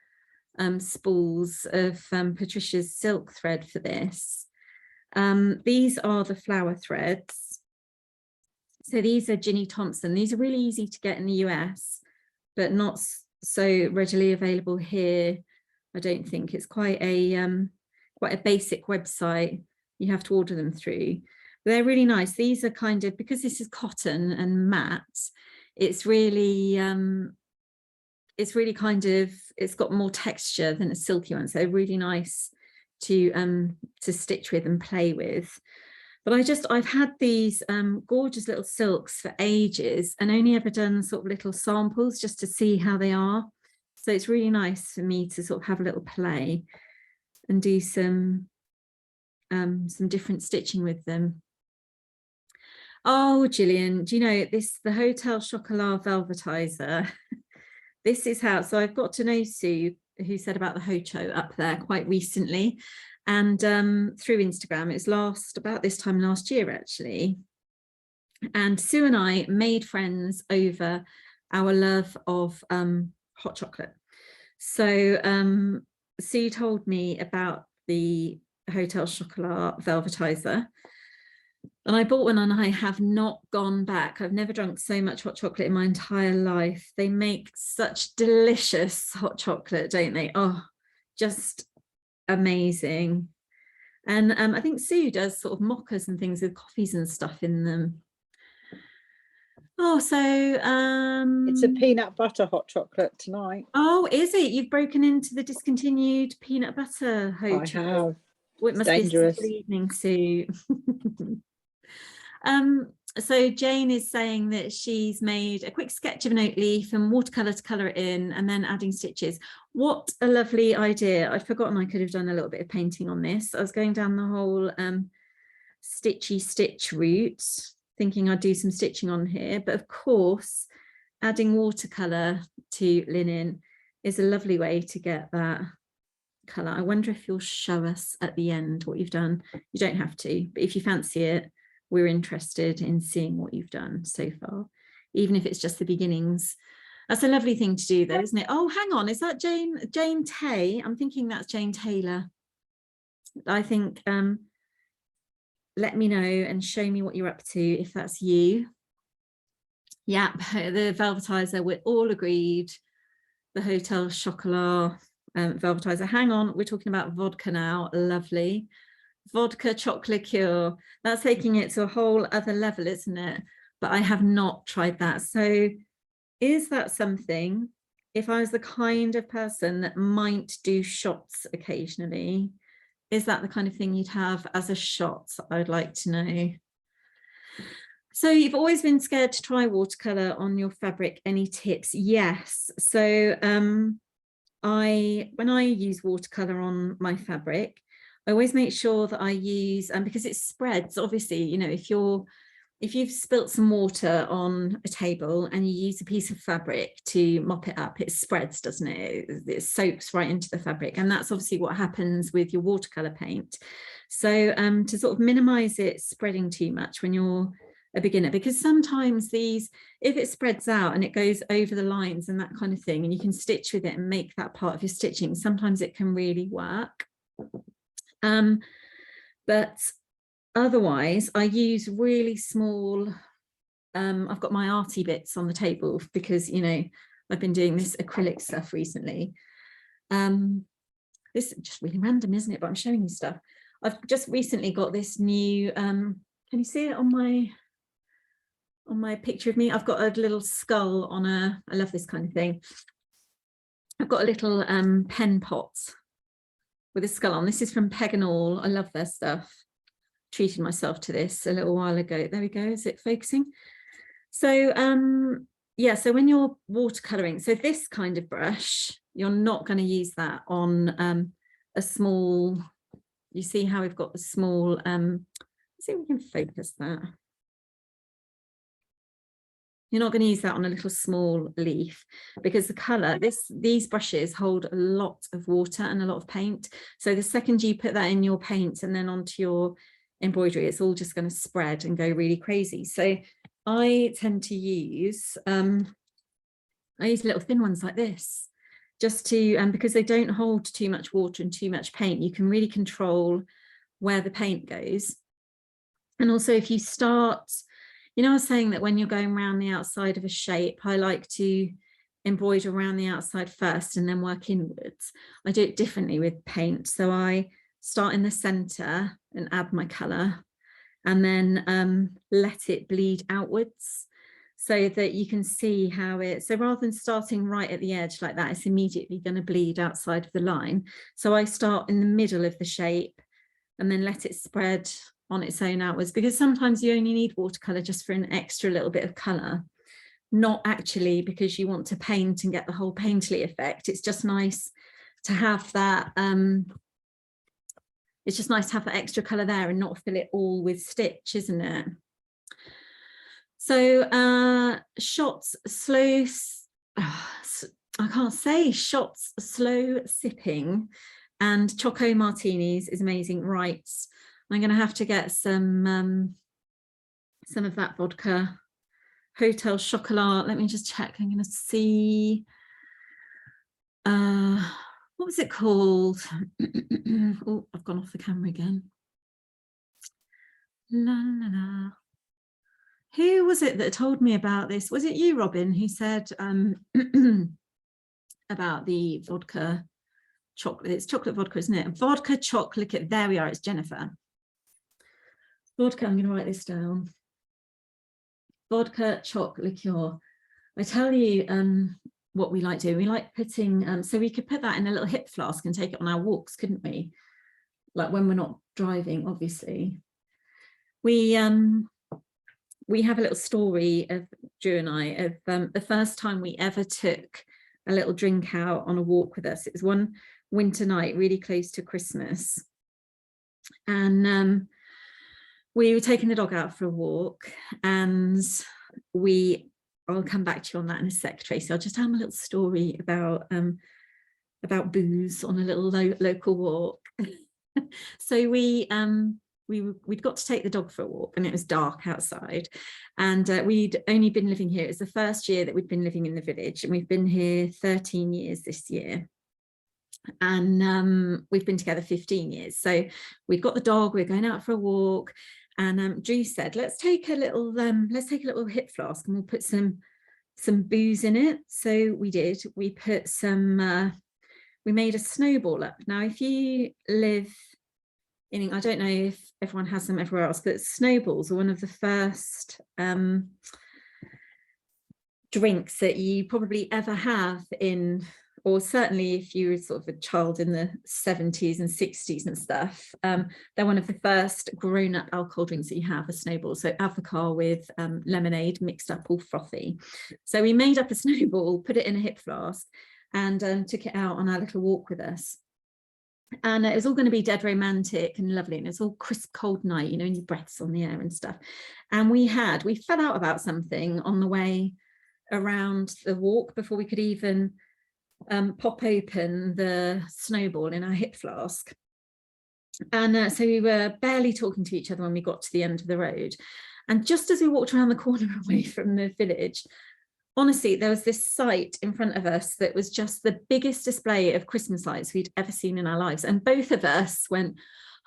spools of Patricia's silk thread for this. These are the flower threads. So these are Ginny Thompson. These are really easy to get in the US, but not so readily available here. I don't think. It's quite a basic website you have to order them through. But they're really nice. These are kind of, because this is cotton and matte, it's really kind of, it's got more texture than a silky one. So they're really nice to stitch with and play with. But I've had these gorgeous little silks for ages and only ever done sort of little samples just to see how they are. So it's really nice for me to sort of have a little play and do some different stitching with them. Oh, Gillian, do you know this, the Hotel Chocolat Velvetizer? This is how, so I've got to know Sue, who said about the Hocho up there quite recently. And through Instagram, it was about this time last year, actually. And Sue and I made friends over our love of hot chocolate. So Sue told me about the Hotel Chocolat Velvetizer. And I bought one and I have not gone back. I've never drunk so much hot chocolate in my entire life. They make such delicious hot chocolate, don't they? Oh, just amazing. And I think Sue does sort of mochas and things with coffees and stuff in them. Oh, so it's a peanut butter hot chocolate tonight. Oh, is it? You've broken into the discontinued peanut butter Hocho. I have. Oh, it must dangerous. be a simple evening, Sue. So Jane is saying that she's made a quick sketch of an oak leaf and watercolor to color it in and then adding stitches. What a lovely idea. I'd forgotten I could have done a little bit of painting on this. I was going down the whole stitchy stitch route, thinking I'd do some stitching on here, but of course adding watercolor to linen is a lovely way to get that color. I wonder if you'll show us at the end what you've done. You don't have to, but if you fancy it, we're interested in seeing what you've done so far, even if it's just the beginnings. That's a lovely thing to do though, isn't it? Oh, hang on, is that Jane Tay? I'm thinking that's Jane Taylor. I think, let me know and show me what you're up to if that's you. Yeah, the Velvetizer, we're all agreed. The Hotel Chocolat Velvetizer. Hang on, we're talking about vodka now. Lovely. vodka chocolate liqueur. That's taking it to a whole other level, isn't it? But I have not tried that. So is that something, if I was the kind of person that might do shots occasionally, is that the kind of thing you'd have as a shot? I'd like to know. So you've always been scared to try watercolor on your fabric. Any tips? Yes. So when I use watercolor on my fabric, I always make sure that I use, because it spreads, obviously, you know, if you've spilt some water on a table and you use a piece of fabric to mop it up, it spreads, doesn't it? It soaks right into the fabric. And that's obviously what happens with your watercolor paint. So to sort of minimize it spreading too much when you're a beginner, because sometimes these, if it spreads out and it goes over the lines and that kind of thing, and you can stitch with it and make that part of your stitching, sometimes it can really work. But otherwise, I use really small, I've got my arty bits on the table because, you know, I've been doing this acrylic stuff recently. This is just really random, isn't it? But I'm showing you stuff. I've just recently got this new, can you see it on my picture of me? I've got a little skull on a, I love this kind of thing. I've got a little pen pot with a skull on. This is from Peg and All. I love their stuff. Treated myself to this a little while ago. There we go. Is it focusing? So yeah, so when you're watercoloring, so this kind of brush, you're not going to use that on a small, you see how we've got the small, let's see if we can focus that. You're not going to use that on a little small leaf because the colour, these brushes hold a lot of water and a lot of paint. So the second you put that in your paint and then onto your embroidery, it's all just going to spread and go really crazy. So I tend to use, I use little thin ones like this, just to, because they don't hold too much water and too much paint, you can really control where the paint goes. And also if you start, you know, I was saying that when you're going around the outside of a shape, I like to embroider around the outside first and then work inwards. I do it differently with paint. So I start in the center and add my color and then let it bleed outwards so that you can see how it, so rather than starting right at the edge like that, it's immediately going to bleed outside of the line. So I start in the middle of the shape and then let it spread on its own outwards, because sometimes you only need watercolor just for an extra little bit of color, not actually because you want to paint and get the whole painterly effect. It's just nice to have that, it's just nice to have that extra color there and not fill it all with stitch, isn't it? So shots, slow, I can't say, shots, slow sipping and choco martinis is amazing. Right, I'm going to have to get some of that vodka. Hotel Chocolat. Let me just check. I'm going to see. What was it called? Oh, I've gone off the camera again. La la la. Who was it that told me about this? Was it you, Robin, who said about the vodka chocolate? It's chocolate vodka, isn't it? Vodka chocolate. There we are. It's Jennifer. Vodka, I'm going to write this down. Vodka chocolate liqueur. I tell you what we like doing. We like putting, so we could put that in a little hip flask and take it on our walks, couldn't we? Like when we're not driving, obviously. We have a little story of Drew and I of the first time we ever took a little drink out on a walk with us. It was one winter night, really close to Christmas. And we were taking the dog out for a walk, and I'll come back to you on that in a sec, Tracy. I'll just tell them a little story about booze on a little local walk. So we'd got to take the dog for a walk, and it was dark outside, and we'd only been living here. It was the first year that we'd been living in the village, and we've been here 13 years this year. And we've been together 15 years. So we've got the dog, we're going out for a walk. And Drew said, let's take a little hip flask and we'll put some booze in it. So we did. We put some, we made a snowball up. Now, if you live I don't know if everyone has them everywhere else, but snowballs are one of the first drinks that you probably ever have in, or certainly if you were sort of a child in the 70s and 60s and stuff, they're one of the first grown-up alcohol drinks that you have, a snowball. So avocat with lemonade mixed up all frothy. So we made up a snowball, put it in a hip flask, and took it out on our little walk with us. And it was all going to be dead romantic and lovely, and it's all crisp cold night, you know, and your breath's on the air and stuff. And we fell out about something on the way around the walk before we could even pop open the snowball in our hip flask. And so we were barely talking to each other when we got to the end of the road. And just as we walked around the corner away from the village, honestly, there was this sight in front of us that was just the biggest display of Christmas lights we'd ever seen in our lives. And both of us went,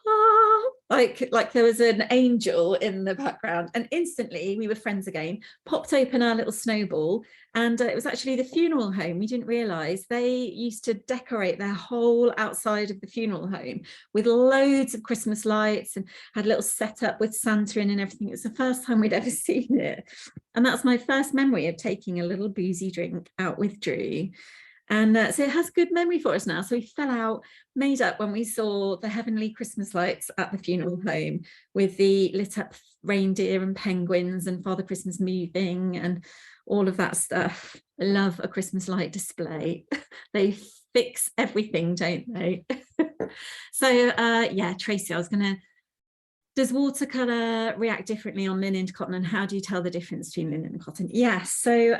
ah, like there was an angel in the background. And instantly we were friends again, popped open our little snowball. And it was actually the funeral home. We didn't realise they used to decorate their whole outside of the funeral home with loads of Christmas lights, and had a little setup with Santa in and everything. It was the first time we'd ever seen it. And that's my first memory of taking a little boozy drink out with Drew. And so it has good memory for us now. So we fell out, made up when we saw the heavenly Christmas lights at the funeral home with the lit up reindeer and penguins and Father Christmas moving and all of that stuff. I love a Christmas light display. They fix everything, don't they? So yeah, Tracy, does watercolor react differently on linen to cotton, and how do you tell the difference between linen and cotton? Yes, so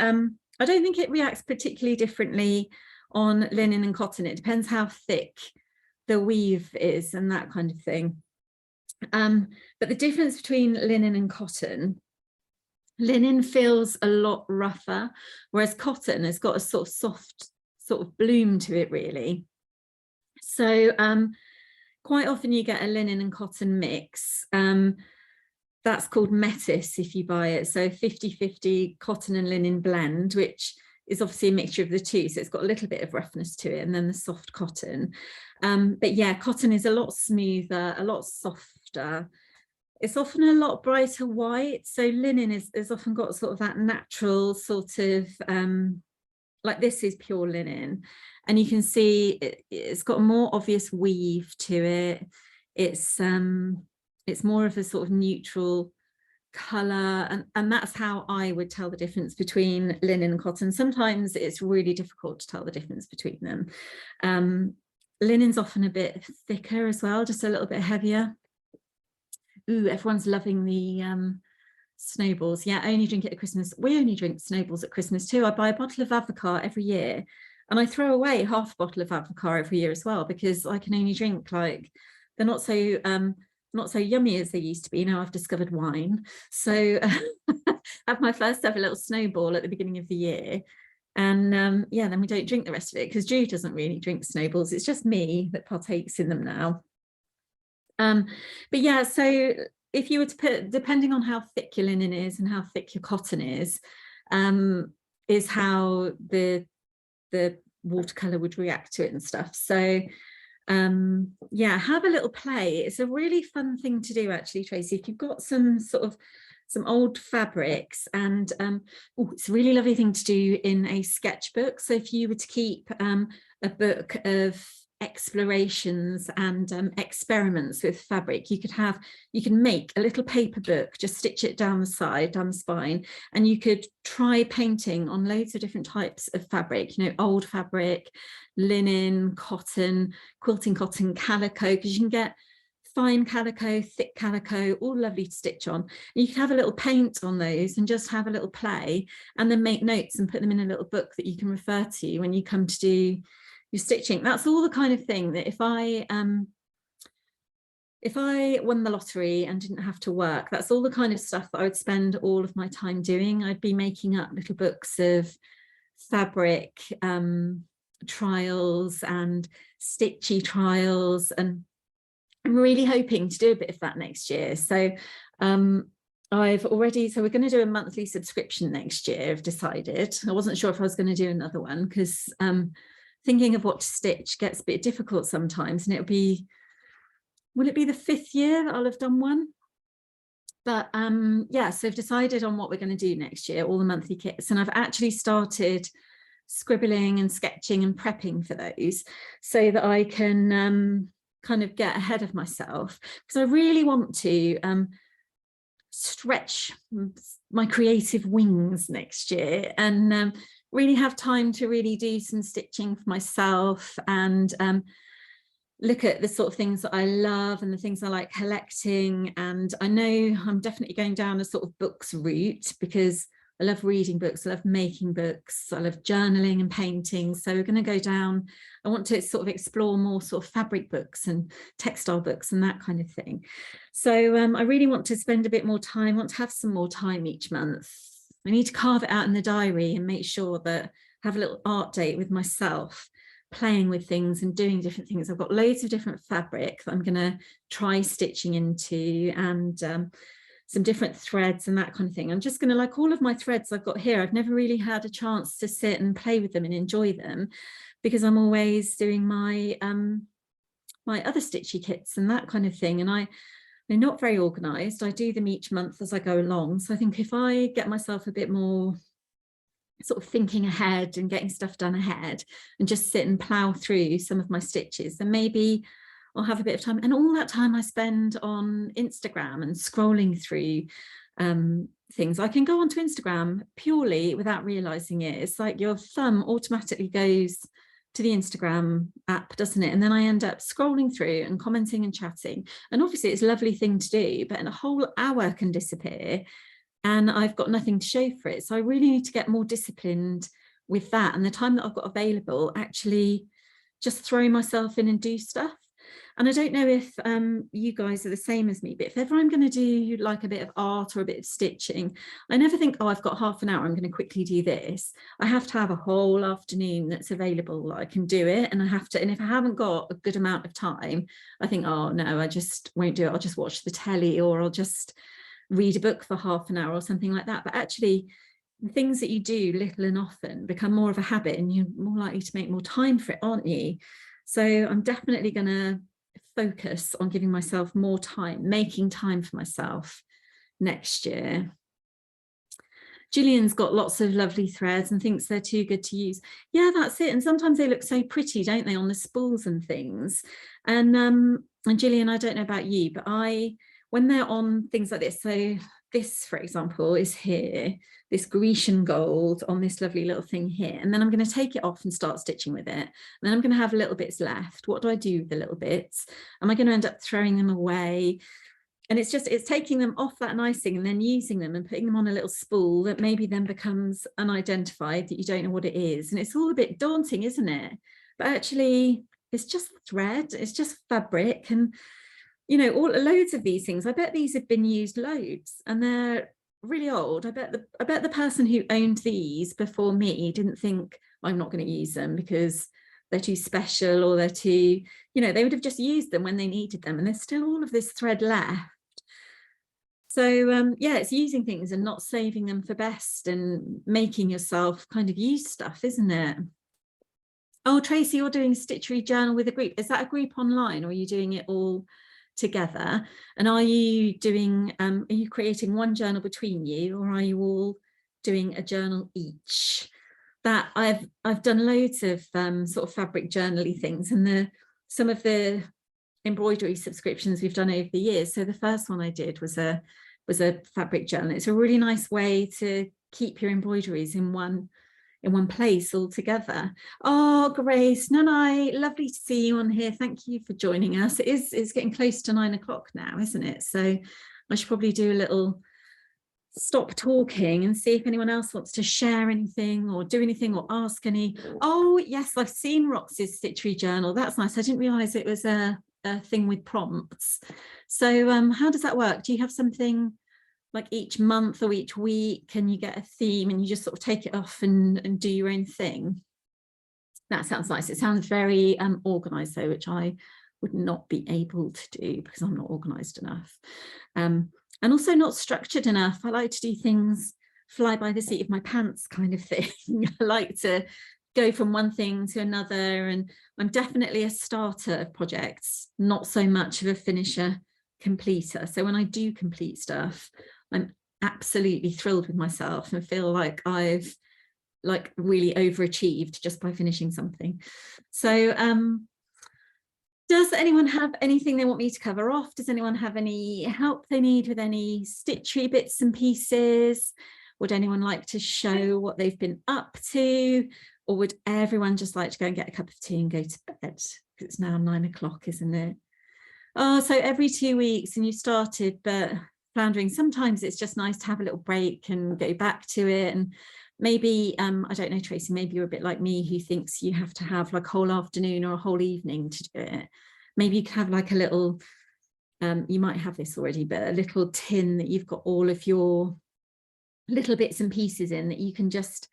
I don't think it reacts particularly differently on linen and cotton. It depends how thick the weave is and that kind of thing. But the difference between linen and cotton, linen feels a lot rougher, whereas cotton has got a sort of soft sort of bloom to it, really. So quite often you get a linen and cotton mix. That's called metis if you buy it. So 50-50 cotton and linen blend, which is obviously a mixture of the two. So it's got a little bit of roughness to it, and then the soft cotton. But yeah, cotton is a lot smoother, a lot softer. It's often a lot brighter white. So linen is often got sort of that natural sort of, like this is pure linen. And you can see it's got a more obvious weave to it. It's more of a sort of neutral colour, and that's how I would tell the difference between linen and cotton. Sometimes it's really difficult to tell the difference between them. Linen's often a bit thicker as well, just a little bit heavier. Ooh, everyone's loving the snowballs. Yeah, I only drink it at Christmas. We only drink snowballs at Christmas too. I buy a bottle of avocat every year, and I throw away half a bottle of avocat every year as well, because I can only drink, like, they're not so yummy as they used to be. Now I've discovered wine. So I have my first ever little snowball at the beginning of the year. And yeah, then we don't drink the rest of it because Drew doesn't really drink snowballs. It's just me that partakes in them now. But yeah, so if you were to put, depending on how thick your linen is and how thick your cotton is how the watercolor would react to it and stuff. So yeah, have a little play. It's a really fun thing to do, actually, Tracy. If you've got some old fabrics, and it's a really lovely thing to do in a sketchbook. So if you were to keep a book of explorations and experiments with fabric, you can make a little paper book, just stitch it down the side, down the spine, and you could try painting on loads of different types of fabric, you know, old fabric, linen, cotton, quilting cotton, calico, because you can get fine calico, thick calico, all lovely to stitch on. And you can have a little paint on those and just have a little play, and then make notes and put them in a little book that you can refer to when you come to do your stitching. That's all the kind of thing that if I won the lottery and didn't have to work, that's all the kind of stuff that I would spend all of my time doing. I'd be making up little books of fabric trials and stitchy trials, and I'm really hoping to do a bit of that next year. So so we're going to do a monthly subscription next year, I've decided. I wasn't sure if I was going to do another one, because thinking of what to stitch gets a bit difficult sometimes, and it'll be will it be the 5th year that I'll have done one? But yeah, so I've decided on what we're going to do next year, all the monthly kits, and I've actually started scribbling and sketching and prepping for those so that I can kind of get ahead of myself, because I really want to stretch my creative wings next year and really have time to really do some stitching for myself and look at the sort of things that I love and the things I like collecting. And I know I'm definitely going down a sort of books route, because I love reading books, I love making books, I love journaling and painting. So we're going to go down, I want to sort of explore more sort of fabric books and textile books and that kind of thing. So I really want to spend a bit more time, want to have some more time each month. I need to carve it out in the diary and make sure that I have a little art date with myself, playing with things and doing different things. I've got loads of different fabric that I'm going to try stitching into, and some different threads and that kind of thing. I'm just going to, like all of my threads I've got here, I've never really had a chance to sit and play with them and enjoy them, because I'm always doing my my other stitchy kits and that kind of thing, and they're not very organized. I do them each month as I go along. So I think if I get myself a bit more sort of thinking ahead and getting stuff done ahead and just sit and plow through some of my stitches, then maybe I'll have a bit of time. And all that time I spend on Instagram and scrolling through things, I can go onto Instagram purely without realizing it. It's like your thumb automatically goes to the Instagram app, doesn't it? And then I end up scrolling through and commenting and chatting. And obviously it's a lovely thing to do, but in a whole hour can disappear and I've got nothing to show for it. So I really need to get more disciplined with that. And the time that I've got available, actually just throw myself in and do stuff. And I don't know if you guys are the same as me, but if ever I'm going to do like a bit of art or a bit of stitching, I never think, oh, I've got half an hour, I'm going to quickly do this. I have to have a whole afternoon that's available. I can do it, and I have to, and if I haven't got a good amount of time, I think, oh no, I just won't do it. I'll just watch the telly, or I'll just read a book for half an hour or something like that. But actually, the things that you do little and often become more of a habit, and you're more likely to make more time for it, aren't you? So I'm definitely going to focus on giving myself more time, making time for myself next year. Gillian's got lots of lovely threads and thinks they're too good to use. Yeah, that's it. And sometimes they look so pretty, don't they, on the spools and things. And Gillian, I don't know about you, but when they're on things like this, so this, for example, is here, this Grecian gold on this lovely little thing here. And then I'm going to take it off and start stitching with it. And then I'm going to have little bits left. What do I do with the little bits? Am I going to end up throwing them away? And it's taking them off that nicing and then using them and putting them on a little spool that maybe then becomes unidentified, that you don't know what it is. And it's all a bit daunting, isn't it? But actually, it's just thread, it's just fabric. And you know, loads of these things, I bet these have been used loads and they're really old. I bet the person who owned these before me didn't think, I'm not going to use them because they're too special, or they're too, you know, they would have just used them when they needed them, and there's still all of this thread left. So yeah, it's using things and not saving them for best and making yourself kind of use stuff, isn't it? Oh, Tracy, you're doing Stitchery journal with a group. Is that a group online, or are you doing it all together? And are you doing, are you creating one journal between you, or are you all doing a journal each? That I've done loads of sort of fabric journaly things, and some of the embroidery subscriptions we've done over the years. So the first one I did was a fabric journal. It's a really nice way to keep your embroideries in one place all together. Oh, Grace, Nanai, lovely to see you on here. Thank you for joining us. It's getting close to 9 o'clock now, isn't it? So I should probably do a little stop talking and see if anyone else wants to share anything or do anything or ask any. Oh yes, I've seen Roxy's Stitchery journal. That's nice. I didn't realize it was a thing with prompts. So how does that work? Do you have something like each month or each week, and you get a theme and you just sort of take it off and do your own thing? That sounds nice. It sounds very organized though, which I would not be able to do because I'm not organized enough. And also not structured enough. I like to do things fly by the seat of my pants kind of thing. I like to go from one thing to another, and I'm definitely a starter of projects, not so much of a finisher completer. So when I do complete stuff, I'm absolutely thrilled with myself and feel like I've like really overachieved just by finishing something. So does anyone have anything they want me to cover off? Does anyone have any help they need with any Stitchery bits and pieces? Would anyone like to show what they've been up to? Or would everyone just like to go and get a cup of tea and go to bed? It's now 9 o'clock, isn't it? Oh, so every 2 weeks and you started, but floundering, sometimes it's just nice to have a little break and go back to it. And maybe, I don't know, Tracy, maybe you're a bit like me who thinks you have to have like a whole afternoon or a whole evening to do it. Maybe you could have like a little, you might have this already, but a little tin that you've got all of your little bits and pieces in that you can just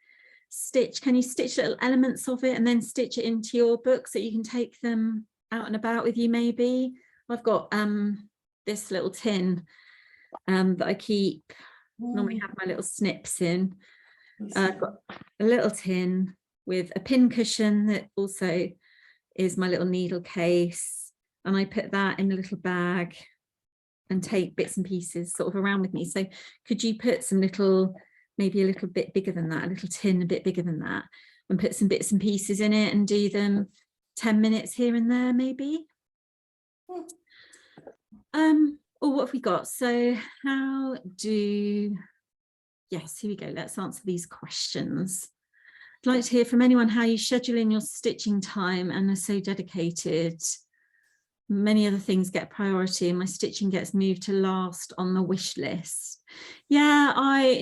stitch. Can you stitch little elements of it and then stitch it into your book so you can take them out and about with you? Maybe I've got this little tin that I keep, normally have my little snips in. I've got a little tin with a pin cushion that also is my little needle case, and I put that in a little bag and take bits and pieces sort of around with me. So could you put some little, maybe a little bit bigger than that, a little tin a bit bigger than that, and put some bits and pieces in it and do them 10 minutes here and there maybe? Or what have we got? So how do, yes, here we go. Let's answer these questions. I'd like to hear from anyone how you schedule in your stitching time and are so dedicated. Many other things get priority and my stitching gets moved to last on the wish list. Yeah,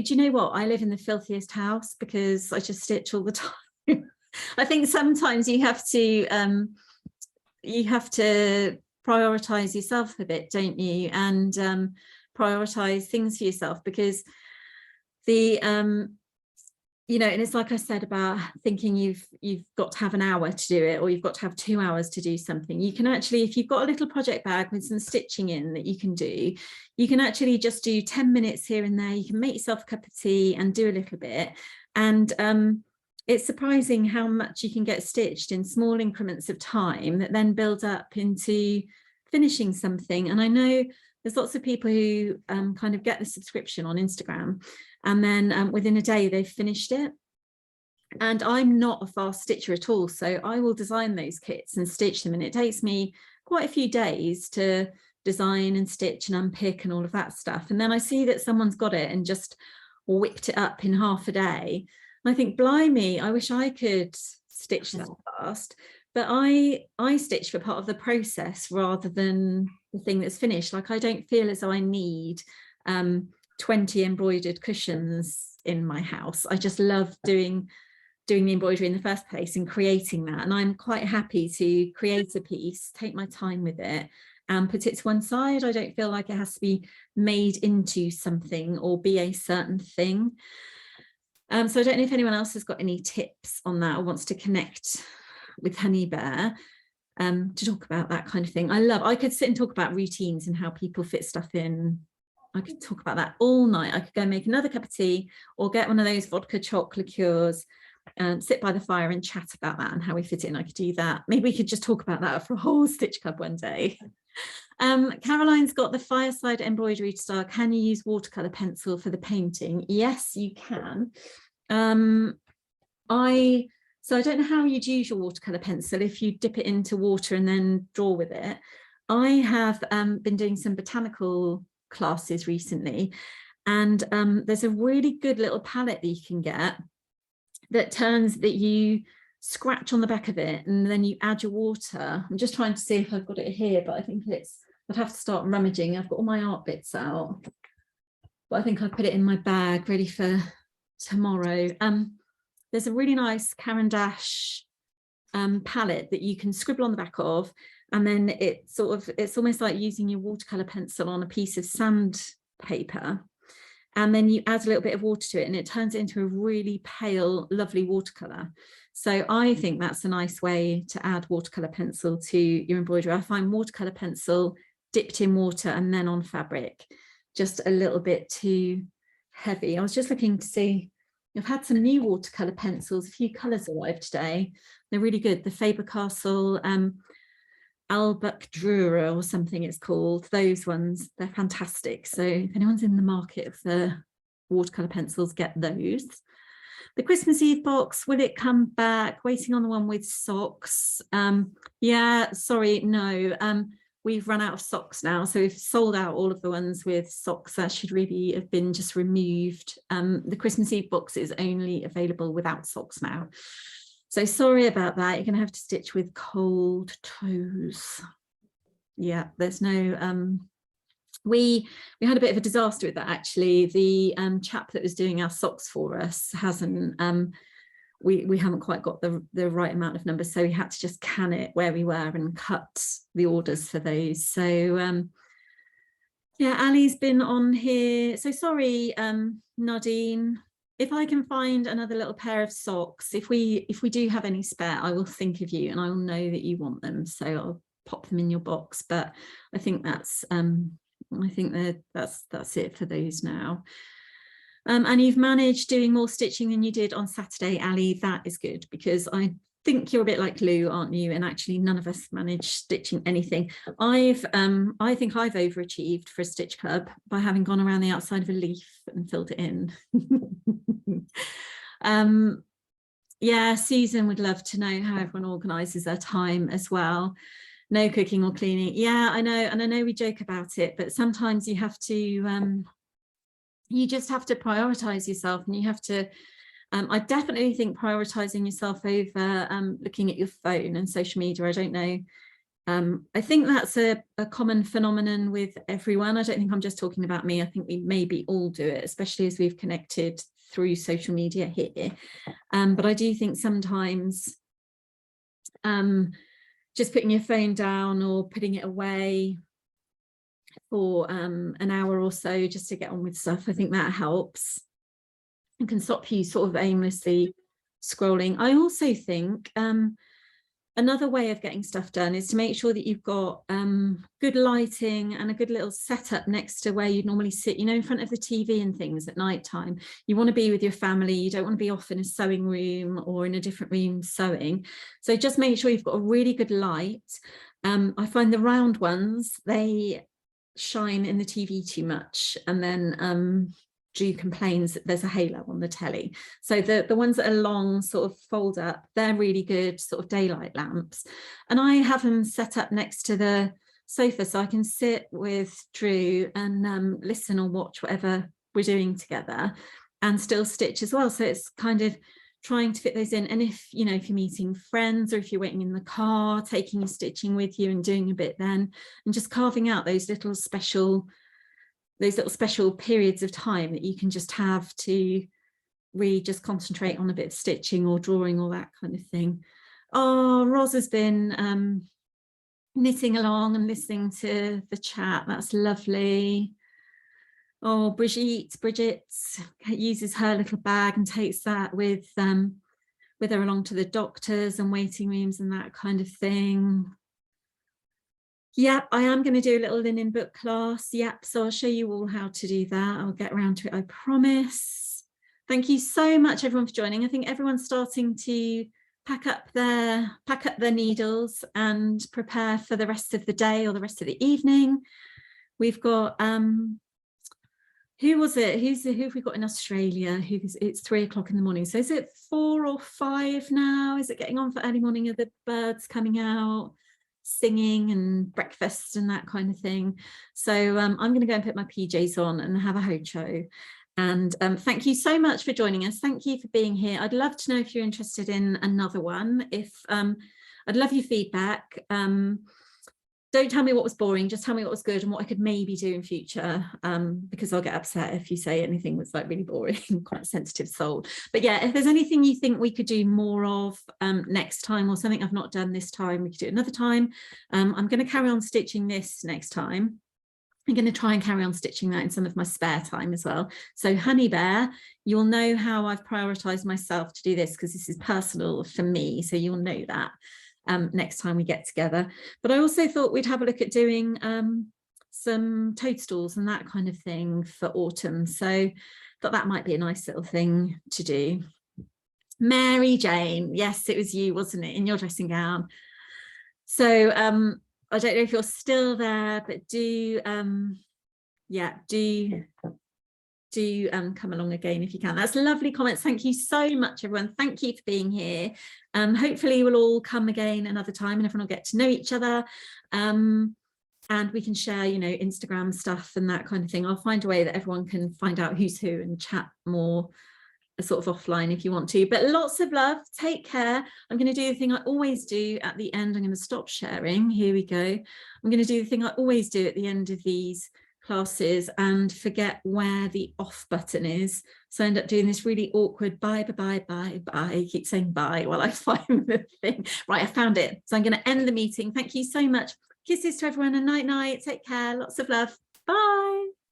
do you know what? I live in the filthiest house because I just stitch all the time. I think sometimes you have to prioritize yourself a bit, don't you? And prioritize things for yourself, because the you know, and it's like I said about thinking you've got to have an hour to do it, or you've got to have 2 hours to do something. You can actually, if you've got a little project bag with some stitching in that you can do, you can actually just do 10 minutes here and there. You can make yourself a cup of tea and do a little bit. And it's surprising how much you can get stitched in small increments of time that then build up into finishing something. And I know there's lots of people who kind of get the subscription on Instagram, and then within a day they've finished it. And I'm not a fast stitcher at all, so I will design those kits and stitch them, and it takes me quite a few days to design and stitch and unpick and all of that stuff. And then I see that someone's got it and just whipped it up in half a day. And I think, blimey, I wish I could stitch that fast. But I stitch for part of the process rather than the thing that's finished. Like, I don't feel as though I need 20 embroidered cushions in my house. I just love doing the embroidery in the first place and creating that. And I'm quite happy to create a piece, take my time with it and put it to one side. I don't feel like it has to be made into something or be a certain thing. So I don't know if anyone else has got any tips on that or wants to connect with Honey Bear to talk about that kind of thing. I could sit and talk about routines and how people fit stuff in. I could talk about that all night. I could go make another cup of tea or get one of those vodka chocolate liqueurs and sit by the fire and chat about that and how we fit it in. I could do that. Maybe we could just talk about that for a whole Stitch Club one day. Caroline's got the fireside embroidery style. Can you use watercolor pencil for the painting? Yes, you can. So I don't know how you'd use your watercolor pencil, if you dip it into water and then draw with it. I have been doing some botanical classes recently, and there's a really good little palette that you can get that you scratch on the back of it and then you add your water. I'm just trying to see if I've got it here, but I think I'd have to start rummaging. I've got all my art bits out, but I think I put it in my bag ready for tomorrow. There's a really nice Caran d'Ache palette that you can scribble on the back of, and then it's almost like using your watercolor pencil on a piece of sandpaper, and then you add a little bit of water to it and it turns it into a really pale, lovely watercolor. So I think that's a nice way to add watercolor pencil to your embroidery. I find watercolor pencil dipped in water and then on fabric just a little bit too heavy. I was just looking to see I've had some new watercolour pencils, a few colours arrived today. They're really good. The Faber-Castell Albrecht-Dürer or something it's called. Those ones, they're fantastic. So if anyone's in the market for watercolour pencils, get those. The Christmas Eve box, will it come back? Waiting on the one with socks. Yeah, sorry, no. We've run out of socks now, so we've sold out all of the ones with socks. That should really have been just removed. The Christmas Eve box is only available without socks now. So sorry about that. You're going to have to stitch with cold toes. Yeah, there's no... We had a bit of a disaster with that, actually. The chap that was doing our socks for us hasn't... we haven't quite got the right amount of numbers, so we had to just can it where we were and cut the orders for those. So yeah, Ali's been on here. So sorry, Nadine. If I can find another little pair of socks, if we do have any spare, I will think of you and I will know that you want them. So I'll pop them in your box. But I think that's that's it for those now. And you've managed doing more stitching than you did on Saturday, Ali. That is good, because I think you're a bit like Lou, aren't you? And actually none of us managed stitching anything. I think I've overachieved for a stitch club by having gone around the outside of a leaf and filled it in. Yeah, Susan would love to know how everyone organises their time as well. No cooking or cleaning. Yeah, I know, and I know we joke about it, but sometimes you have to you just have to prioritize yourself, and you have to I definitely think prioritizing yourself over looking at your phone and social media. I don't know, I think that's a common phenomenon with everyone. I don't think I'm just talking about me. I think we maybe all do it, especially as we've connected through social media here. But I do think sometimes just putting your phone down or putting it away for an hour or so just to get on with stuff, I think that helps and can stop you sort of aimlessly scrolling. I also think another way of getting stuff done is to make sure that you've got good lighting and a good little setup next to where you'd normally sit, you know, in front of the TV and things at night time. You want to be with your family. You don't want to be off in a sewing room or in a different room sewing. So just make sure you've got a really good light. I find the round ones, they shine in the TV too much, and then Drew complains that there's a halo on the telly. So the ones that are long, sort of fold up, they're really good sort of daylight lamps. And I have them set up next to the sofa so I can sit with Drew and listen or watch whatever we're doing together and still stitch as well. So it's kind of trying to fit those in. And if, you know, if you're meeting friends or if you're waiting in the car, taking your stitching with you and doing a bit then, and just carving out those little special periods of time that you can just have to really just concentrate on a bit of stitching or drawing or that kind of thing. Oh, Ros has been knitting along and listening to the chat. That's lovely. Oh, Bridget uses her little bag and takes that with her along to the doctors and waiting rooms and that kind of thing. Yep, I am going to do a little linen book class. Yep, so I'll show you all how to do that. I'll get around to it, I promise. Thank you so much, everyone, for joining. I think everyone's starting to pack up their needles and prepare for the rest of the day or the rest of the evening. We've got who was it? Who have we got in Australia? It's 3 o'clock in the morning. So is it 4 or 5 now? Is it getting on for early morning? Are the birds coming out, singing and breakfast and that kind of thing? So I'm going to go and put my PJs on and have a hocho. And thank you so much for joining us. Thank you for being here. I'd love to know if you're interested in another one. If I'd love your feedback. Don't tell me what was boring, just tell me what was good and what I could maybe do in future, because I'll get upset if you say anything that's like really boring. I'm quite a sensitive soul. But yeah, if there's anything you think we could do more of next time, or something I've not done this time, we could do it another time. I'm going to carry on stitching this next time. I'm going to try and carry on stitching that in some of my spare time as well. So Honey Bear, you'll know how I've prioritized myself to do this, because this is personal for me, so you'll know that next time we get together. But I also thought we'd have a look at doing some toadstools and that kind of thing for autumn. So thought that might be a nice little thing to do. Mary Jane, yes, it was you, wasn't it, in your dressing gown? So I don't know if you're still there, but do come along again if you can. That's lovely comments. Thank you so much, everyone. Thank you for being here. Hopefully we'll all come again another time and everyone will get to know each other. And we can share, you know, Instagram stuff and that kind of thing. I'll find a way that everyone can find out who's who and chat more sort of offline if you want to. But lots of love. Take care. I'm going to do the thing I always do at the end. I'm going to stop sharing. Here we go. I'm going to do the thing I always do at the end of these classes and forget where the off button is. So I end up doing this really awkward bye, bye, bye, bye, bye. I keep saying bye while I find the thing. Right, I found it. So I'm going to end the meeting. Thank you so much. Kisses to everyone and night night. Take care. Lots of love. Bye.